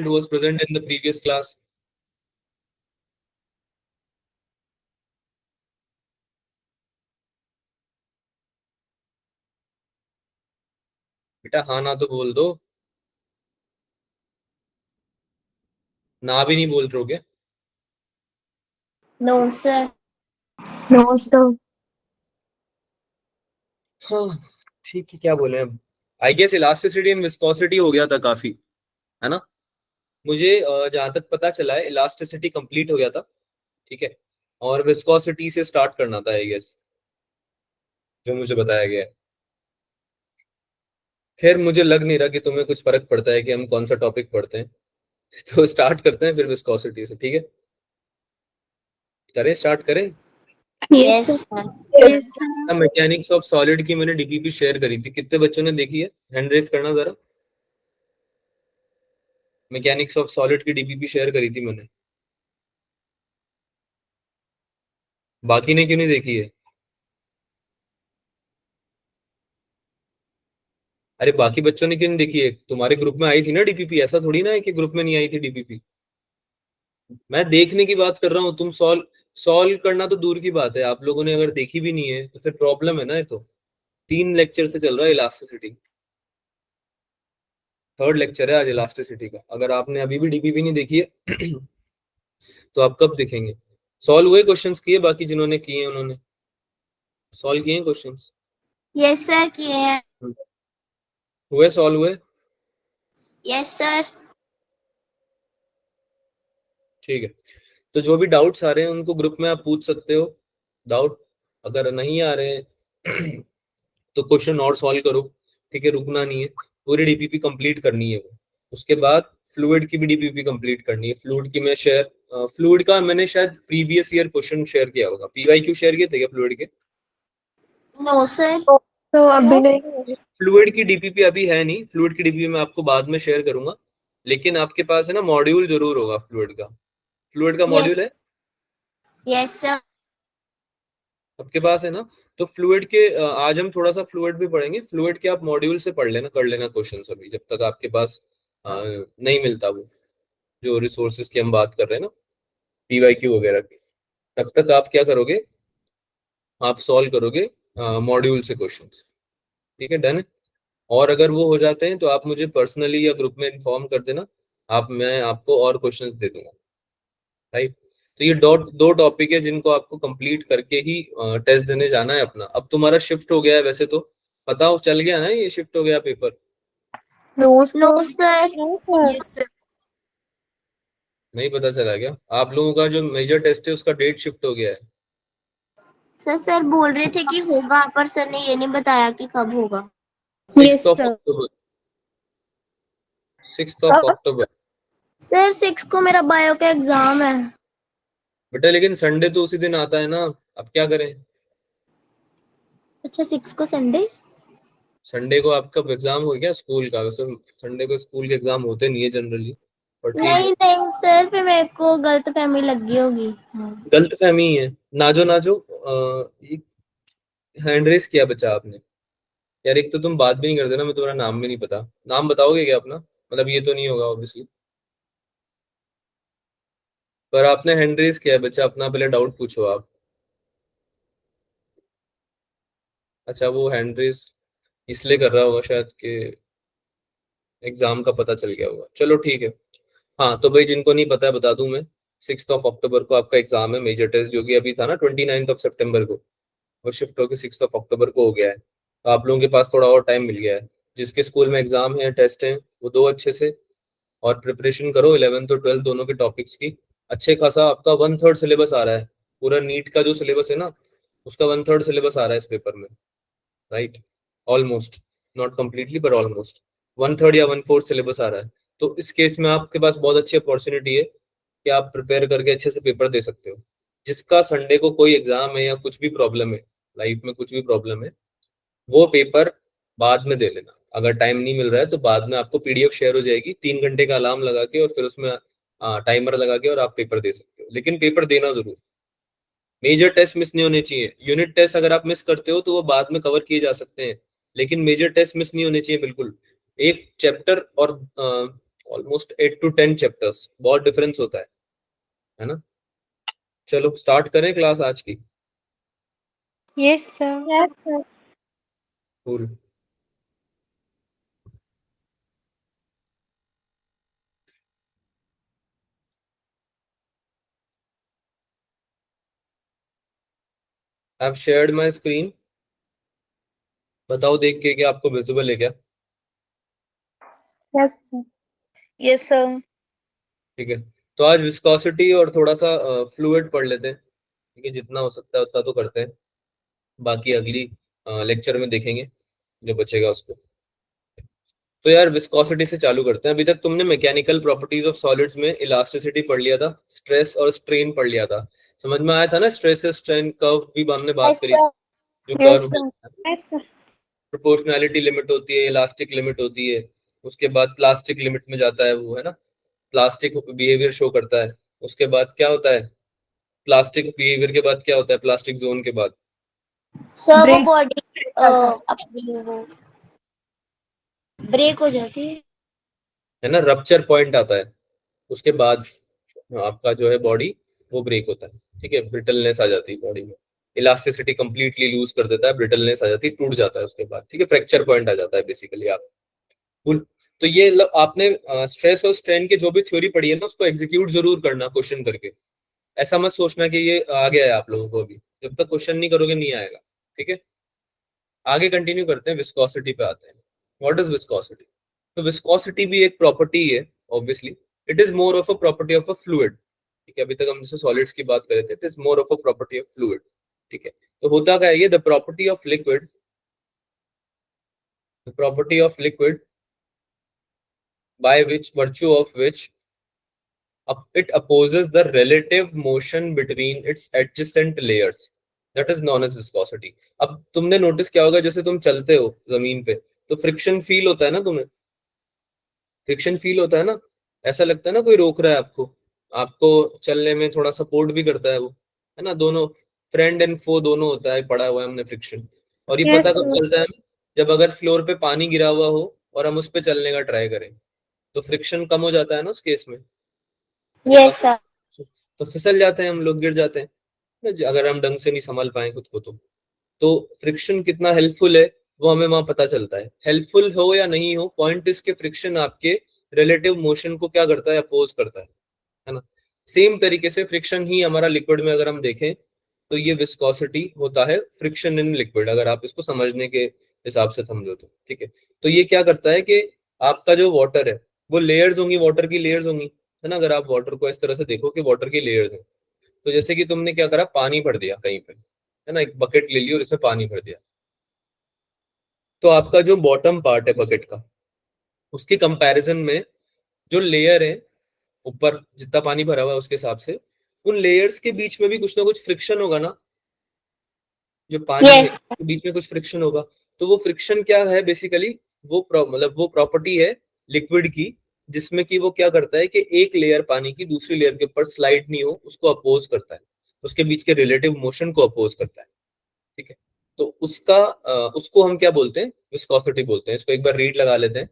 was present in the previous class? बेटा हाँ ना तो बोल दो, ना भी नहीं बोल रहे हो क्या? No sir. No sir. हाँ ठीक है, क्या बोले अब। I guess elasticity and viscosity हो गया था काफी, है ना। मुझे जहां तक पता चला है इलास्टिसिटी कंप्लीट हो गया था, ठीक है। और विस्कोसिटी से स्टार्ट करना था आई गेस, जो मुझे बताया गया है। खैर मुझे लग नहीं रहा कि तुम्हें कुछ फर्क पड़ता है कि हम कौन सा टॉपिक पढ़ते हैं। तो स्टार्ट करते हैं फिर विस्कोसिटी से, ठीक है। करें, स्टार्ट करें। Yes sir. Yes sir. Mechanics of solid की मैंने डीपीपी शेयर करी थी, कितने बच्चों ने देखी है? हैंड रेस करना जरा। मैकेनिक्स ऑफ सॉलिड की डीपीपी शेयर करी थी मैंने, बाकी ने क्यों नहीं देखी है? अरे बाकी बच्चों ने क्यों नहीं देखी है? तुम्हारे ग्रुप में आई थी ना डीपीपी, ऐसा थोड़ी ना है कि ग्रुप में नहीं आई थी डीपीपी। मैं देखने की बात कर रहा हूँ, तुम सॉल्व सॉल्व करना तो दूर की बात है, आप लोगों ने अगर देखी भी नहीं है तो फिर प्रॉब्लम है ना। ये तो 3 लेक्चर से चल रहा है इलास्टिसिटी, थर्ड लेक्चर है आज इलास्टिसिटी का। अगर आपने अभी भी डीपीपी नहीं देखी है तो आप कब देखेंगे? सॉल्व हुए क्वेश्चंस किए बाकी जिन्होंने किए हैं उन्होंने सॉल्व किए क्वेश्चंस? यस सर किए हैं। हुए, सॉल्व हुए? Yes sir. ठीक है। तो जो भी डाउट्स आ रहे हैं उनको ग्रुप में आप पूछ सकते हो। डाउट अगर नहीं आ रहे हैं तो क्वेश्चन और सॉल्व करो, ठीक है। रुकना नहीं है, पूरी डीपीपी कंप्लीट करनी है वो। उसके बाद फ्लूइड की भी डीपीपी कंप्लीट करनी है। फ्लूइड की मैं शेयर फ्लूइड का मैंने शायद प्रीवियस ईयर क्वेश्चन शेयर किया होगा। पीवाईक्यू शेयर किए थे क्या फ्लूइड के? No sir. तो अभी नहीं। फ्लूइड की डीपीपी अभी है नहीं, फ्लूइड की डीपीपी मैं आपको बाद में शेयर करूंगा। लेकिन आपके पास है ना मॉड्यूल जरूर होगा फ्लूइड का। फ्लूइड का मॉड्यूल यस। है यस सर। आपके पास, है ना। तो फ्लूइड के आज हम थोड़ा सा फ्लूइड भी पढ़ेंगे। फ्लूइड के आप मॉड्यूल से पढ़ लेना, कर लेना क्वेश्चंस अभी जब तक आपके पास नहीं मिलता वो, जो रिसोर्सेज की हम बात कर रहे हैं ना, पीवाईक्यू वगैरह की। तब तक आप क्या करोगे, आप सॉल्व करोगे मॉड्यूल से क्वेश्चंस, ठीक है। डन। और अगर वो हो जाते हैं तो आप मुझे पर्सनली या ग्रुप में इन्फॉर्म कर देना, आप मैं आपको और क्वेश्चंस दे दूंगा, राइट। तो ये दो टॉपिक है जिनको आपको कंप्लीट करके ही टेस्ट देने जाना है अपना। अब तुम्हारा शिफ्ट हो गया है वैसे तो, पता हो चल गया ना ये शिफ्ट हो गया paper? No no sir. Sir. Yes sir. नहीं पता चला क्या? आप लोगों का जो मेजर टेस्ट है उसका डेट शिफ्ट हो गया है। सर बोल रहे थे कि होगा, पर सर ने ये नहीं बताया कि कब होगा। 6 yes of sir. October, 6 of October. Sir 6 को मेरा बायो का एग्जाम है। बेटा लेकिन संडे तो उसी दिन आता है ना, अब क्या करें? अच्छा 6 को संडे। संडे को आपका एग्जाम हो गया स्कूल का? वैसे संडे को स्कूल के एग्जाम होते नहीं है जनरली, पर ठीक है। नहीं नहीं सर, फिर मेरे को गलत फहमी लगी होगी। हाँ। गलत फहमी है। नाजो नाजो, हैंड रेस किया बच्चा आपने। यार एक तो तुम बात भी नहीं करते ना, मैं तुम्हारा नाम भी नहीं पता। नाम बताओगे क्या अपना? मतलब ये तो नहीं होगा ऑब्वियसली, पर आपने हैंड रेस किया है बच्चा अपना, पहले डाउट पूछो आप। अच्छा वो हैंड रेस इसलिए कर रहा होगा शायद कि एग्जाम का पता चल गया होगा, चलो ठीक है। हाँ तो भाई जिनको नहीं पता है बता दूं मैं, 6 ऑफ अक्टूबर को आपका एग्जाम है, मेजर टेस्ट जो कि अभी था ना 29 ऑफ सितंबर को, वो शिफ्ट होकर 6 ऑफ अक्टूबर को हो गया है। तो आप लोगों के पास थोड़ा और टाइम मिल गया है। जिसके स्कूल में एग्जाम है, टेस्ट है, वो दो अच्छे से और प्रिपरेशन करो 11th और 12th दोनों के टॉपिक्स की। अच्छे खासा आपका 1/3 सिलेबस आ रहा है, पूरा नीट का जो सिलेबस है ना उसका 1/3 सिलेबस आ रहा है इस पेपर में, राइट। ऑलमोस्ट, नॉट कम्प्लीटली पर ऑलमोस्ट 1/3 या 1/4 सिलेबस आ रहा है। तो इस केस में आपके पास बहुत अच्छी अपॉर्चुनिटी है कि आप प्रिपेयर करके अच्छे से पेपर दे सकते हो। जिसका संडे को कोई एग्जाम है या कुछ भी प्रॉब्लम है, लाइफ में कुछ भी प्रॉब्लम है, वो पेपर बाद में दे लेना। अगर टाइम नहीं मिल रहा है तो बाद में आपको पीडीएफ शेयर हो जाएगी 3 घंटे का अलार्म लगा के, और फिर उसमें टाइमर लगा के और आप पेपर दे सकते हो। लेकिन पेपर देना जरूर। मेजर टेस्ट मिस नहीं होने चाहिए। यूनिट टेस्ट अगर आप मिस करते हो तो वो बाद में कवर किए जा सकते हैं, लेकिन मेजर टेस्ट मिस नहीं होने चाहिए बिल्कुल। एक चैप्टर और ऑलमोस्ट 8 to 10 चैप्टर्स, बहुत डिफरेंस होता है ना। चलो स्टार्ट करें क्लास आज की। Yes, sir. Yes, sir. Cool. I've shared my screen, बताओ देख के क्या आपको विजिबल है क्या? Yes, sir. Yes, sir. ठीक है, तो आज विस्कोसिटी और थोड़ा सा फ्लूइड पढ़ लेते हैं, ठीक है, जितना हो सकता है उतना तो करते हैं, बाकी अगली लेक्चर में देखेंगे जो बचेगा उसको। तो यार विस्कोसिटी से चालू करते हैं। अभी तक तुमने मैकेनिकल प्रॉपर्टीज ऑफ सॉलिड्स में इलास्टिसिटी पढ़ लिया था, स्ट्रेस और स्ट्रेन पढ़ लिया था, समझ में आया था ना? स्ट्रेस स्ट्रेन कर्व भी हमने बात करी, जो Yes, curve sir. Yes, sir. Proportionality limit होती है, इलास्टिक लिमिट होती है, उसके बाद प्लास्टिक लिमिट में जाता है वो, है ना, प्लास्टिक बिहेवियर शो करता है। उसके बाद क्या होता है, प्लास्टिक बिहेवियर के बाद क्या होता है, प्लास्टिक जोन के बाद सर वो Break. बॉडी अपनी वो ब्रेक हो जाती है ना, रप्चर पॉइंट आता है, उसके बाद आपका जो है बॉडी वो ब्रेक होता है, ठीक है, ब्रिटलनेस आ जाती है बॉडी में, इलास्टिसिटी कंप्लीटली लूज कर देता है, ब्रिटलनेस आ जाती है, टूट जाता है उसके बाद, ठीक है, फ्रैक्चर पॉइंट आ जाता है बेसिकली आप। Cool। तो ये आपने स्ट्रेस और स्ट्रेन की जो भी थ्योरी पढ़ी है ना उसको एग्जीक्यूट जरूर करना क्वेश्चन करके, ऐसा मत सोचना कि ये आ गया है आप लोगों को, अभी जब तक क्वेश्चन नहीं करोगे नहीं आएगा, ठीक है। आगे कंटिन्यू करते हैं, विस्कोसिटी पे आते हैं। What is viscosity? तो विस्कोसिटी भी एक प्रॉपर्टी है obviously, it is more of a property of a fluid, ठीक है, अभी तक हम जैसे सॉलिड्स की बात कर रहे थे, it is more of a property of fluid, ठीक है। तो होता क्या है ये, the property of liquid, the property of liquid by which virtue of which it opposes the relative motion between its adjacent layers, that is known as viscosity। अब तुमने notice किया होगा जैसे तुम चलते हो जमीन पे तो फ्रिक्शन फील होता है ना, तुम्हें फ्रिक्शन फील होता है ना, ऐसा लगता है ना कोई रोक रहा है आपको, आपको चलने में थोड़ा सपोर्ट भी करता है वो, है ना, दोनों फ्रेंड एंड फो दोनों होता है, पढ़ा हुआ है हमने फ्रिक्शन। और ये Yes, पता कब sir. चलता है, जब अगर फ्लोर पे पानी गिरा हुआ हो और हम उस पे चलने का ट्राई करें तो फ्रिक्शन कम हो जाता है ना उस केस में, है। Yes sir. तो फिसल जाते हैं हम लोग, गिर जाते हैं अगर हम ढंग से नहीं संभाल पाए खुद को। तो फ्रिक्शन कितना हेल्पफुल है वो हमें वहां पता चलता है, हेल्पफुल हो या नहीं हो, पॉइंट इसके फ्रिक्शन आपके रिलेटिव मोशन को क्या करता है, अपोज करता है ना। सेम तरीके से फ्रिक्शन ही हमारा लिक्विड में अगर हम देखें तो ये विस्कोसिटी होता है फ्रिक्शन इन लिक्विड, अगर आप इसको समझने के हिसाब से समझो तो, ठीक है। तो ये क्या करता है कि आपका जो वाटर है वो लेयर्स होंगी, वाटर की लेयर्स होंगी, है ना, अगर आप वाटर को इस तरह से देखो कि वाटर की लेयर्स हैं, तो जैसे कि तुमने क्या करा, पानी भर दिया कहीं पे, है ना, एक बकेट ले ली और इसमें पानी भर दिया, तो आपका जो बॉटम पार्ट है बकेट का उसके कंपैरिजन में जो लेयर है ऊपर जितना पानी भरा हुआ है उसके हिसाब से उन लेयर्स के बीच में भी कुछ ना कुछ फ्रिक्शन होगा ना, जो पानी है यस उसके बीच में कुछ फ्रिक्शन होगा। तो वो फ्रिक्शन क्या है बेसिकली, मतलब वो प्रॉपर्टी है लिक्विड की जिसमें कि वो क्या करता है कि एक लेयर पानी की दूसरी लेयर के ऊपर स्लाइड नहीं हो उसको अपोज करता है, उसके बीच के रिलेटिव मोशन को अपोज करता है, ठीक है। तो उसको हम क्या बोलते हैं, विस्कोसिटी बोलते हैं। इसको एक बार रीड लगा लेते हैं।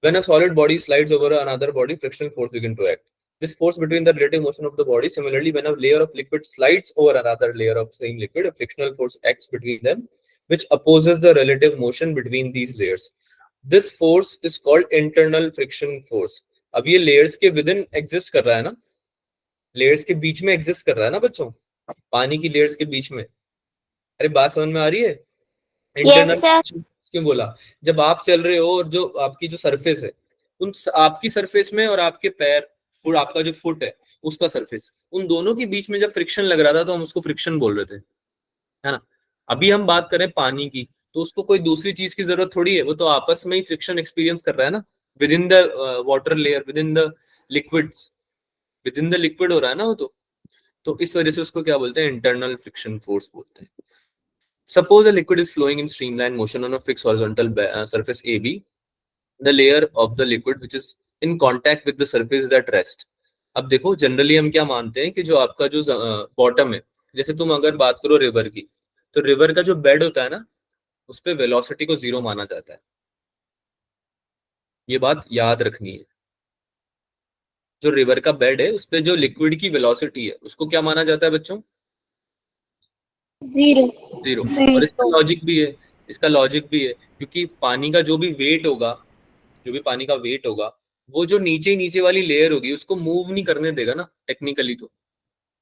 When a solid body slides over another body, frictional force begin to act. This force between the relative motion of the body. Similarly, when a layer of liquid slides over another layer of same liquid, a frictional force acts between them, which opposes the relative motion between these layers. This force is called internal friction force. अब ये layers के within exist कर रहा है ना, layers के बीच में exist कर रहा है ना बच्चों, पानी की layers के बीच में। अरे बात समझ में आ रही है? Yes sir. इंटरनल क्यों बोला, जब आप चल रहे हो और जो आपकी जो सरफेस है आपकी सरफेस में और आपके पैर फुट, आपका जो फुट है उसका सरफेस, उन दोनों के बीच में जब फ्रिक्शन लग रहा था तो हम उसको फ्रिक्शन बोल रहे थे, है ना। अभी हम बात करें पानी की तो उसको कोई दूसरी चीज की जरूरत थोड़ी है, वो तो आपस में ही फ्रिक्शन एक्सपीरियंस कर रहा है ना, with in the water layer, with in the liquids, with in the liquid हो रहा है ना वो तो इस वजह से उसको क्या बोलते हैं, इंटरनल फ्रिक्शन फोर्स बोलते हैं। Suppose a liquid is flowing in streamline motion on a fixed horizontal surface AB. The layer of the liquid which is in contact with the surface is at rest. अब देखो generally हम क्या मानते हैं कि जो आपका जो बॉटम है, जैसे तुम अगर बात करो रिवर की, तो रिवर का जो बेड होता है ना उस पे वेलोसिटी को जीरो माना जाता है, ये बात याद रखनी है। जो रिवर का बेड है उस पे जो लिक्विड की वेलोसिटी है उसको क्या माना जाता है बच्चों? 0। जीरो। और इसका लॉजिक भी है क्योंकि पानी का जो भी वेट होगा, जो भी पानी का वेट होगा, वो जो नीचे नीचे वाली लेयर होगी उसको मूव नहीं करने देगा ना टेक्निकली। तो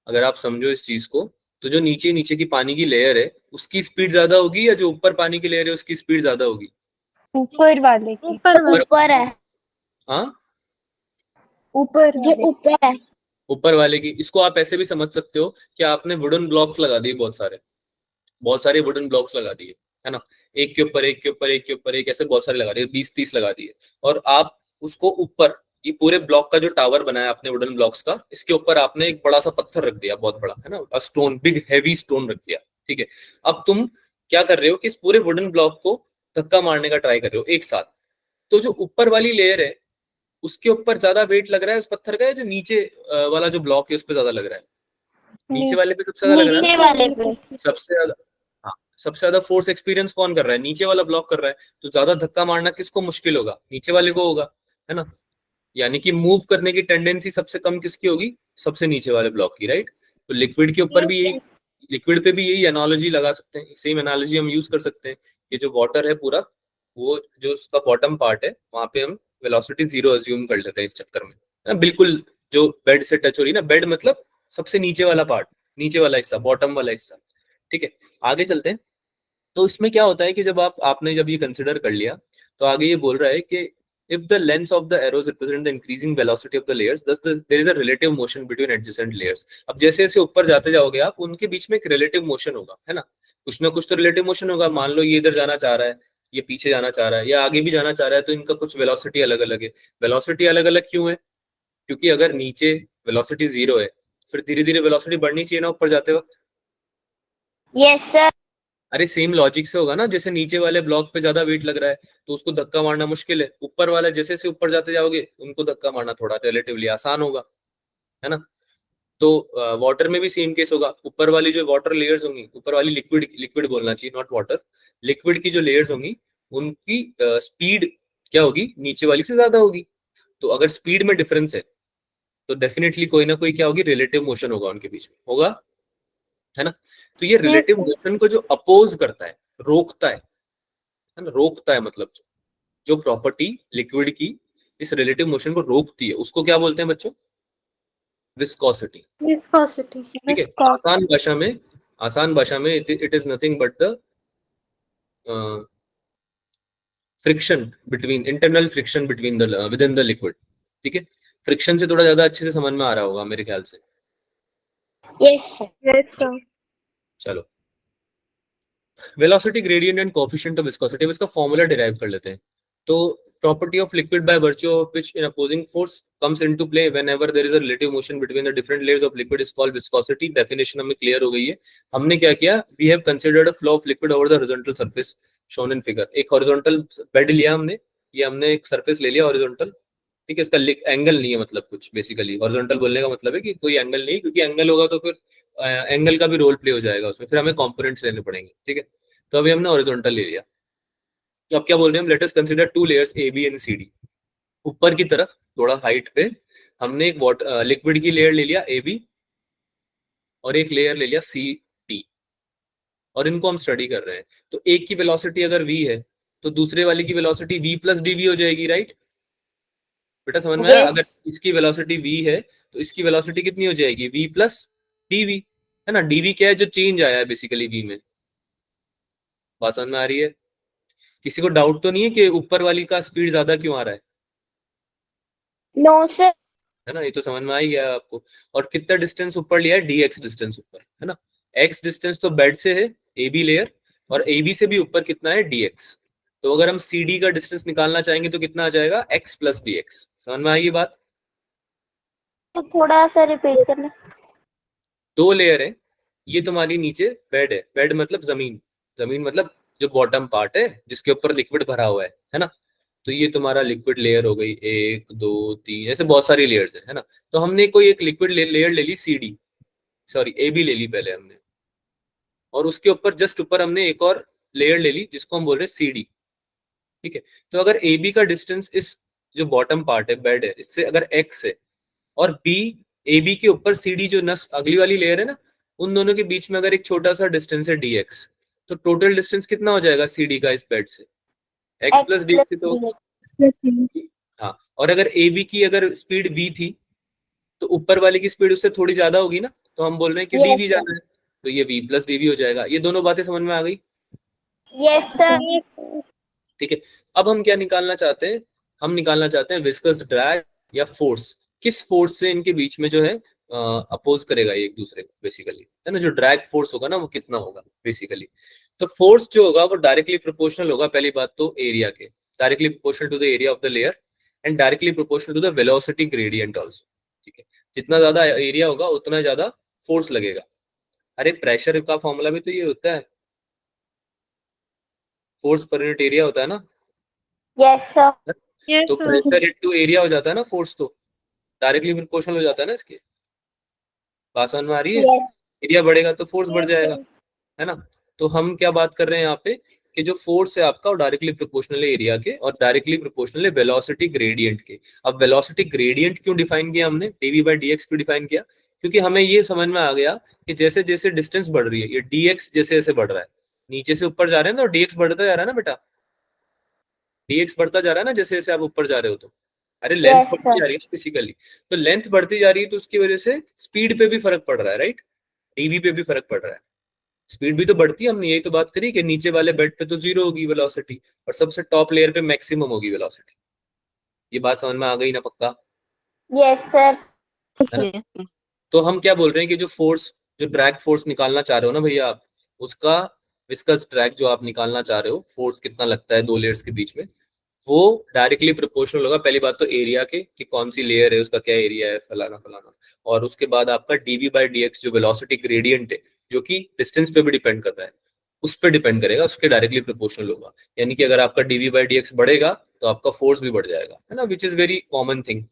अगर आप समझो इस चीज को, तो जो नीचे नीचे की पानी की लेयर है उसकी स्पीड ज्यादा होगी या जो ऊपर पानी की लेयर है उसकी स्पीड ज्यादा होगी? ऊपर वाले की। ऊपर है, हाँ, ऊपर जो वाले। ऊपर है। ऊपर वाले की। इसको आप ऐसे भी समझ सकते हो कि आपने वुडन ब्लॉक्स लगा दिए, बहुत सारे वुडन ब्लॉक्स लगा दिए, है ना, एक के ऊपर एक के ऊपर एक के ऊपर एक, ऐसे बहुत सारे लगा दिए, 20-30 लगा दिए। और आप उसको ऊपर, ये पूरे ब्लॉक का जो टावर बनाया आपने वुडन ब्लॉक्स का, इसके ऊपर आपने एक बड़ा सा पत्थर रख दिया, बहुत बड़ा, है ना, स्टोन, बिग हैवी स्टोन रख दिया। ठीक है, अब तुम क्या कर रहे हो कि इस पूरे वुडन ब्लॉक को धक्का मारने का ट्राई कर रहे हो एक साथ। तो जो ऊपर वाली लेयर है उसके ऊपर ज्यादा वेट लग रहा है उस पत्थर का, या जो नीचे वाला जो ब्लॉक है उस पर ज्यादा लग रहा है? नीचे वाले पे सबसे ज्यादा लग रहा है नीचे ना? वाले पे। सबसे ज्यादा, हाँ, सबसे ज्यादा फोर्स एक्सपीरियंस कौन कर रहा है? नीचे वाला ब्लॉक कर रहा है। तो ज्यादा धक्का मारना किसको मुश्किल होगा? नीचे वाले को होगा, है ना। यानी कि मूव करने की टेंडेंसी सबसे कम किसकी होगी? सबसे नीचे वाले ब्लॉक की, राइट। तो लिक्विड के ऊपर भी यही, लिक्विड पे भी यही एनालॉजी लगा सकते हैं, सेम एनालॉजी हम यूज कर सकते हैं कि जो वाटर है पूरा, वो जो उसका बॉटम पार्ट है वहां पे हम वेलोसिटी 0 अज्यूम कर लेते हैं इस चक्कर में, है ना? बिल्कुल जो बेड से टच हो रही है ना, बेड मतलब सबसे नीचे वाला पार्ट, नीचे वाला हिस्सा, बॉटम वाला हिस्सा। ठीक है, आगे चलते हैं। तो इसमें क्या होता है कि जब आपने जब ये कंसिडर कर लिया, तो आगे ये बोल रहा है कि if the lengths of the arrows represent the increasing velocity of the layers, thus there is a relative motion between adjacent layers। अब जैसे जैसे ऊपर जाते जाओगे आप, उनके बीच में एक रिलेटिव मोशन होगा, है ना, कुछ ना कुछ तो रिलेटिव मोशन होगा। मान लो ये इधर जाना चाह रहा है, ये पीछे जाना चाह रहा है, या आगे भी जाना चाह रहा है, तो इनका कुछ वेलोसिटी अलग अलग है। वेलोसिटी अलग अलग क्यों है? क्योंकि अगर नीचे वेलोसिटी 0 है, फिर धीरे धीरे वेलोसिटी बढ़नी चाहिए ना ऊपर जाते वक्त। Yes sir. अरे सेम लॉजिक से होगा ना, जैसे नीचे वाले ब्लॉक पे ज्यादा वेट लग रहा है तो उसको धक्का मारना मुश्किल है, ऊपर वाला जैसे जैसे ऊपर जाते जाओगे उनको धक्का मारना थोड़ा रिलेटिवली आसान होगा, है ना। तो वाटर में भी सेम केस होगा। ऊपर वाली जो वाटर लेयर्स होंगी, ऊपर वाली लिक्विड, लिक्विड बोलना चाहिए नॉट वाटर, लिक्विड की जो लेयर्स होंगी उनकी स्पीड क्या होगी? नीचे वाली से ज्यादा होगी। तो अगर स्पीड में डिफरेंस है तो डेफिनेटली कोई ना कोई क्या होगी? रिलेटिव मोशन होगा उनके बीच में, होगा, है ना। तो ये रिलेटिव मोशन को जो अपोज करता है, रोकता है ना, रोकता है मतलब जो प्रॉपर्टी लिक्विड की इस रिलेटिव मोशन को रोकती है उसको क्या बोलते हैं बच्चों? विस्कोसिटी। Viscosity. ठीक है, आसान भाषा में it is nothing but the friction between, internal friction between the with in the liquid. ठीक है, फ्रिक्शन से थोड़ा ज्यादा अच्छे से समझ में आ रहा होगा मेरे ख्याल से। Yes sir. Yes, sir. चलो, velocity gradient and coefficient of viscosity, इसका फॉर्मूला डिराइव कर लेते हैं। तो property of liquid by virtue of which an opposing force comes into play whenever there is a relative motion between the different layers of liquid is called viscosity। definition हमें clear हो गई है। हमने क्या किया? we have considered a flow of liquid over the horizontal surface shown in figure। एक horizontal bed लिया हमने, ये हमने एक सरफेस ले लिया horizontal। ठीक है, इसका एंगल नहीं है, मतलब कुछ बेसिकली हॉरिजॉन्टल बोलने का मतलब है कि कोई एंगल नहीं, क्योंकि एंगल होगा तो फिर एंगल का भी रोल प्ले हो जाएगा उसमें, फिर हमें कंपोनेंट्स लेने पड़ेंगे। ठीक है, तो अभी हमने हॉरिजॉन्टल ले लिया। तो अब क्या बोल रहे हैं हम? Let us consider two layers A B and C D. ऊपर की तरफ थोड़ा हाइट पे हमने एक वाटर लिक्विड की लेयर ले लिया ए बी, और एक लेयर ले लिया सी डी, और इनको हम स्टडी कर रहे हैं। तो एक की वेलोसिटी अगर v है तो दूसरे वाले की वेलोसिटी v प्लस dv हो जाएगी, राइट। बेटा समझ में आया? Yes. अगर इसकी वेलोसिटी v है तो इसकी वेलोसिटी कितनी हो जाएगी? v प्लस dv, है ना। dv क्या है? जो चेंज आया है बेसिकली v में। बात समझ में आ रही है? किसी को डाउट तो नहीं है कि ऊपर वाली का स्पीड ज्यादा क्यों आ रहा है? No sir. है ना, ये तो समझ में आ ही गया आपको। और कितना डिस्टेंस ऊपर लिया है? dx डिस्टेंस ऊपर, है ना। x डिस्टेंस तो बेड से है, ए बी लेयर, और ए बी से भी ऊपर कितना है? dx। तो अगर हम सी डी का डिस्टेंस निकालना चाहेंगे तो कितना आ जाएगा? x plus D x. समझ में आएगी बात? तो थोड़ा सा रिपीट करना। दो लेयर है, ये तुम्हारी नीचे बेड है, बेड मतलब जमीन, जमीन मतलब जो बॉटम पार्ट है जिसके ऊपर लिक्विड भरा हुआ है ना। तो ये तुम्हारा लिक्विड लेयर हो गई, एक दो तीन, ऐसे बहुत सारी लेयर्स है ना। तो हमने कोई एक लिक्विड लेयर ले ली C D, sorry A B ले ली पहले हमने, और उसके ऊपर जस्ट ऊपर हमने एक और लेयर ले ली जिसको हम बोल रहे हैं सी डी। ठीक है, तो अगर ए बी का डिस्टेंस इस जो बॉटम पार्ट है बेड है इससे अगर एक्स है, और बी ए बी के ऊपर सी डी जो नस अगली वाली लेयर है ना, उन दोनों के बीच में अगर एक छोटा सा डिस्टेंस है डी एक्स, तो टोटल डिस्टेंस कितना हो जाएगा सी डी का इस बेड से? X x plus D plus x तो dx। हाँ। और अगर ए बी की अगर स्पीड v थी, तो ऊपर वाले की स्पीड उससे थोड़ी ज्यादा होगी ना, तो हम बोल रहे हैं कि Yes, dv sir. जाना है, तो ये v प्लस dv हो जाएगा। ये दोनों बातें समझ में आ गई? Yes, sir. ठीक है। अब हम क्या निकालना चाहते हैं? हम निकालना चाहते हैं विस्कस ड्रैग या फोर्स, किस फोर्स से इनके बीच में जो है अपोज करेगा ये एक दूसरे को, बेसिकली है ना। जो ड्रैग फोर्स होगा ना वो कितना होगा बेसिकली। तो फोर्स जो होगा वो डायरेक्टली प्रोपोर्शनल होगा, पहली बात तो एरिया के, directly proportional to the area of the layer and directly proportional to the velocity gradient also. ठीक है, जितना ज्यादा एरिया होगा उतना ज्यादा फोर्स लगेगा। अरे प्रेशर का फॉर्मूला भी तो ये होता है, फोर्स पर यूनिट एरिया होता है ना। Yes, sir. तो प्रेशर इनटू एरिया हो जाता है ना फोर्स, तो डायरेक्टली प्रोपोर्शनल हो जाता है ना इसके। बात समझ में आ रही है? Yes. एरिया बढ़ेगा तो फोर्स बढ़ जाएगा, है ना। तो हम क्या बात कर रहे हैं यहाँ पे कि जो फोर्स है आपका वो डायरेक्टली प्रोपोर्शनल है एरिया के और डायरेक्टली प्रोपोर्शनल है वेलोसिटी ग्रेडियंट के। अब वेलोसिटी ग्रेडियंट क्यों डिफाइन किया हमने, डीवी बाई डी एक्स क्यों डिफाइन किया? क्योंकि हमें ये समझ में आ गया कि जैसे जैसे डिस्टेंस बढ़ रही है, ये dx जैसे जैसे बढ़ रहा है, नीचे से ऊपर जा रहे हैं ना, तो dx बढ़ता जा रहा है ना बेटा, dx बढ़ता जा रहा है ना जैसे जैसे आप ऊपर जा रहे हो। तो अरे लेंथ Yes, बढ़ती sir. जा रही है ना बेसिकली, तो लेंथ बढ़ती जा रही है तो उसकी वजह से स्पीड पे भी फर्क पड़ रहा है, राइट। डीवी पे भी फर्क पड़ रहा है, स्पीड भी तो बढ़ती है। हमने यही तो बात करी कि नीचे वाले बेड पे तो जीरो होगी वेलोसिटी और सबसे टॉप लेयर पे मैक्सिमम होगी वेलोसिटी। ये बात समझ में आ गई ना पक्का? Yes, sir. है ना। तो हम क्या बोल रहे हैं कि जो फोर्स, जो ड्रैग फोर्स निकालना चाह रहे हो ना भैया आप, उसका विस्कस ड्रैग जो आप निकालना चाह रहे हो, फोर्स कितना लगता है दो लेयर्स के बीच में, वो डायरेक्टली प्रोपोर्शनल होगा पहली बात तो एरिया के, कि कौन सी लेयर है उसका क्या एरिया है, फलाना फलाना। और उसके बाद आपका डीवी बाई डी एक्स जो वेलोसिटी ग्रेडियंट है, जो कि डिस्टेंस पे भी डिपेंड कर रहा है, उस पर डिपेंड करेगा, उसके डायरेक्टली प्रोपोर्शनल होगा। यानी कि अगर आपका डीवी बाई डी एक्स बढ़ेगा तो आपका फोर्स भी बढ़ जाएगा, है ना, which is very common thing,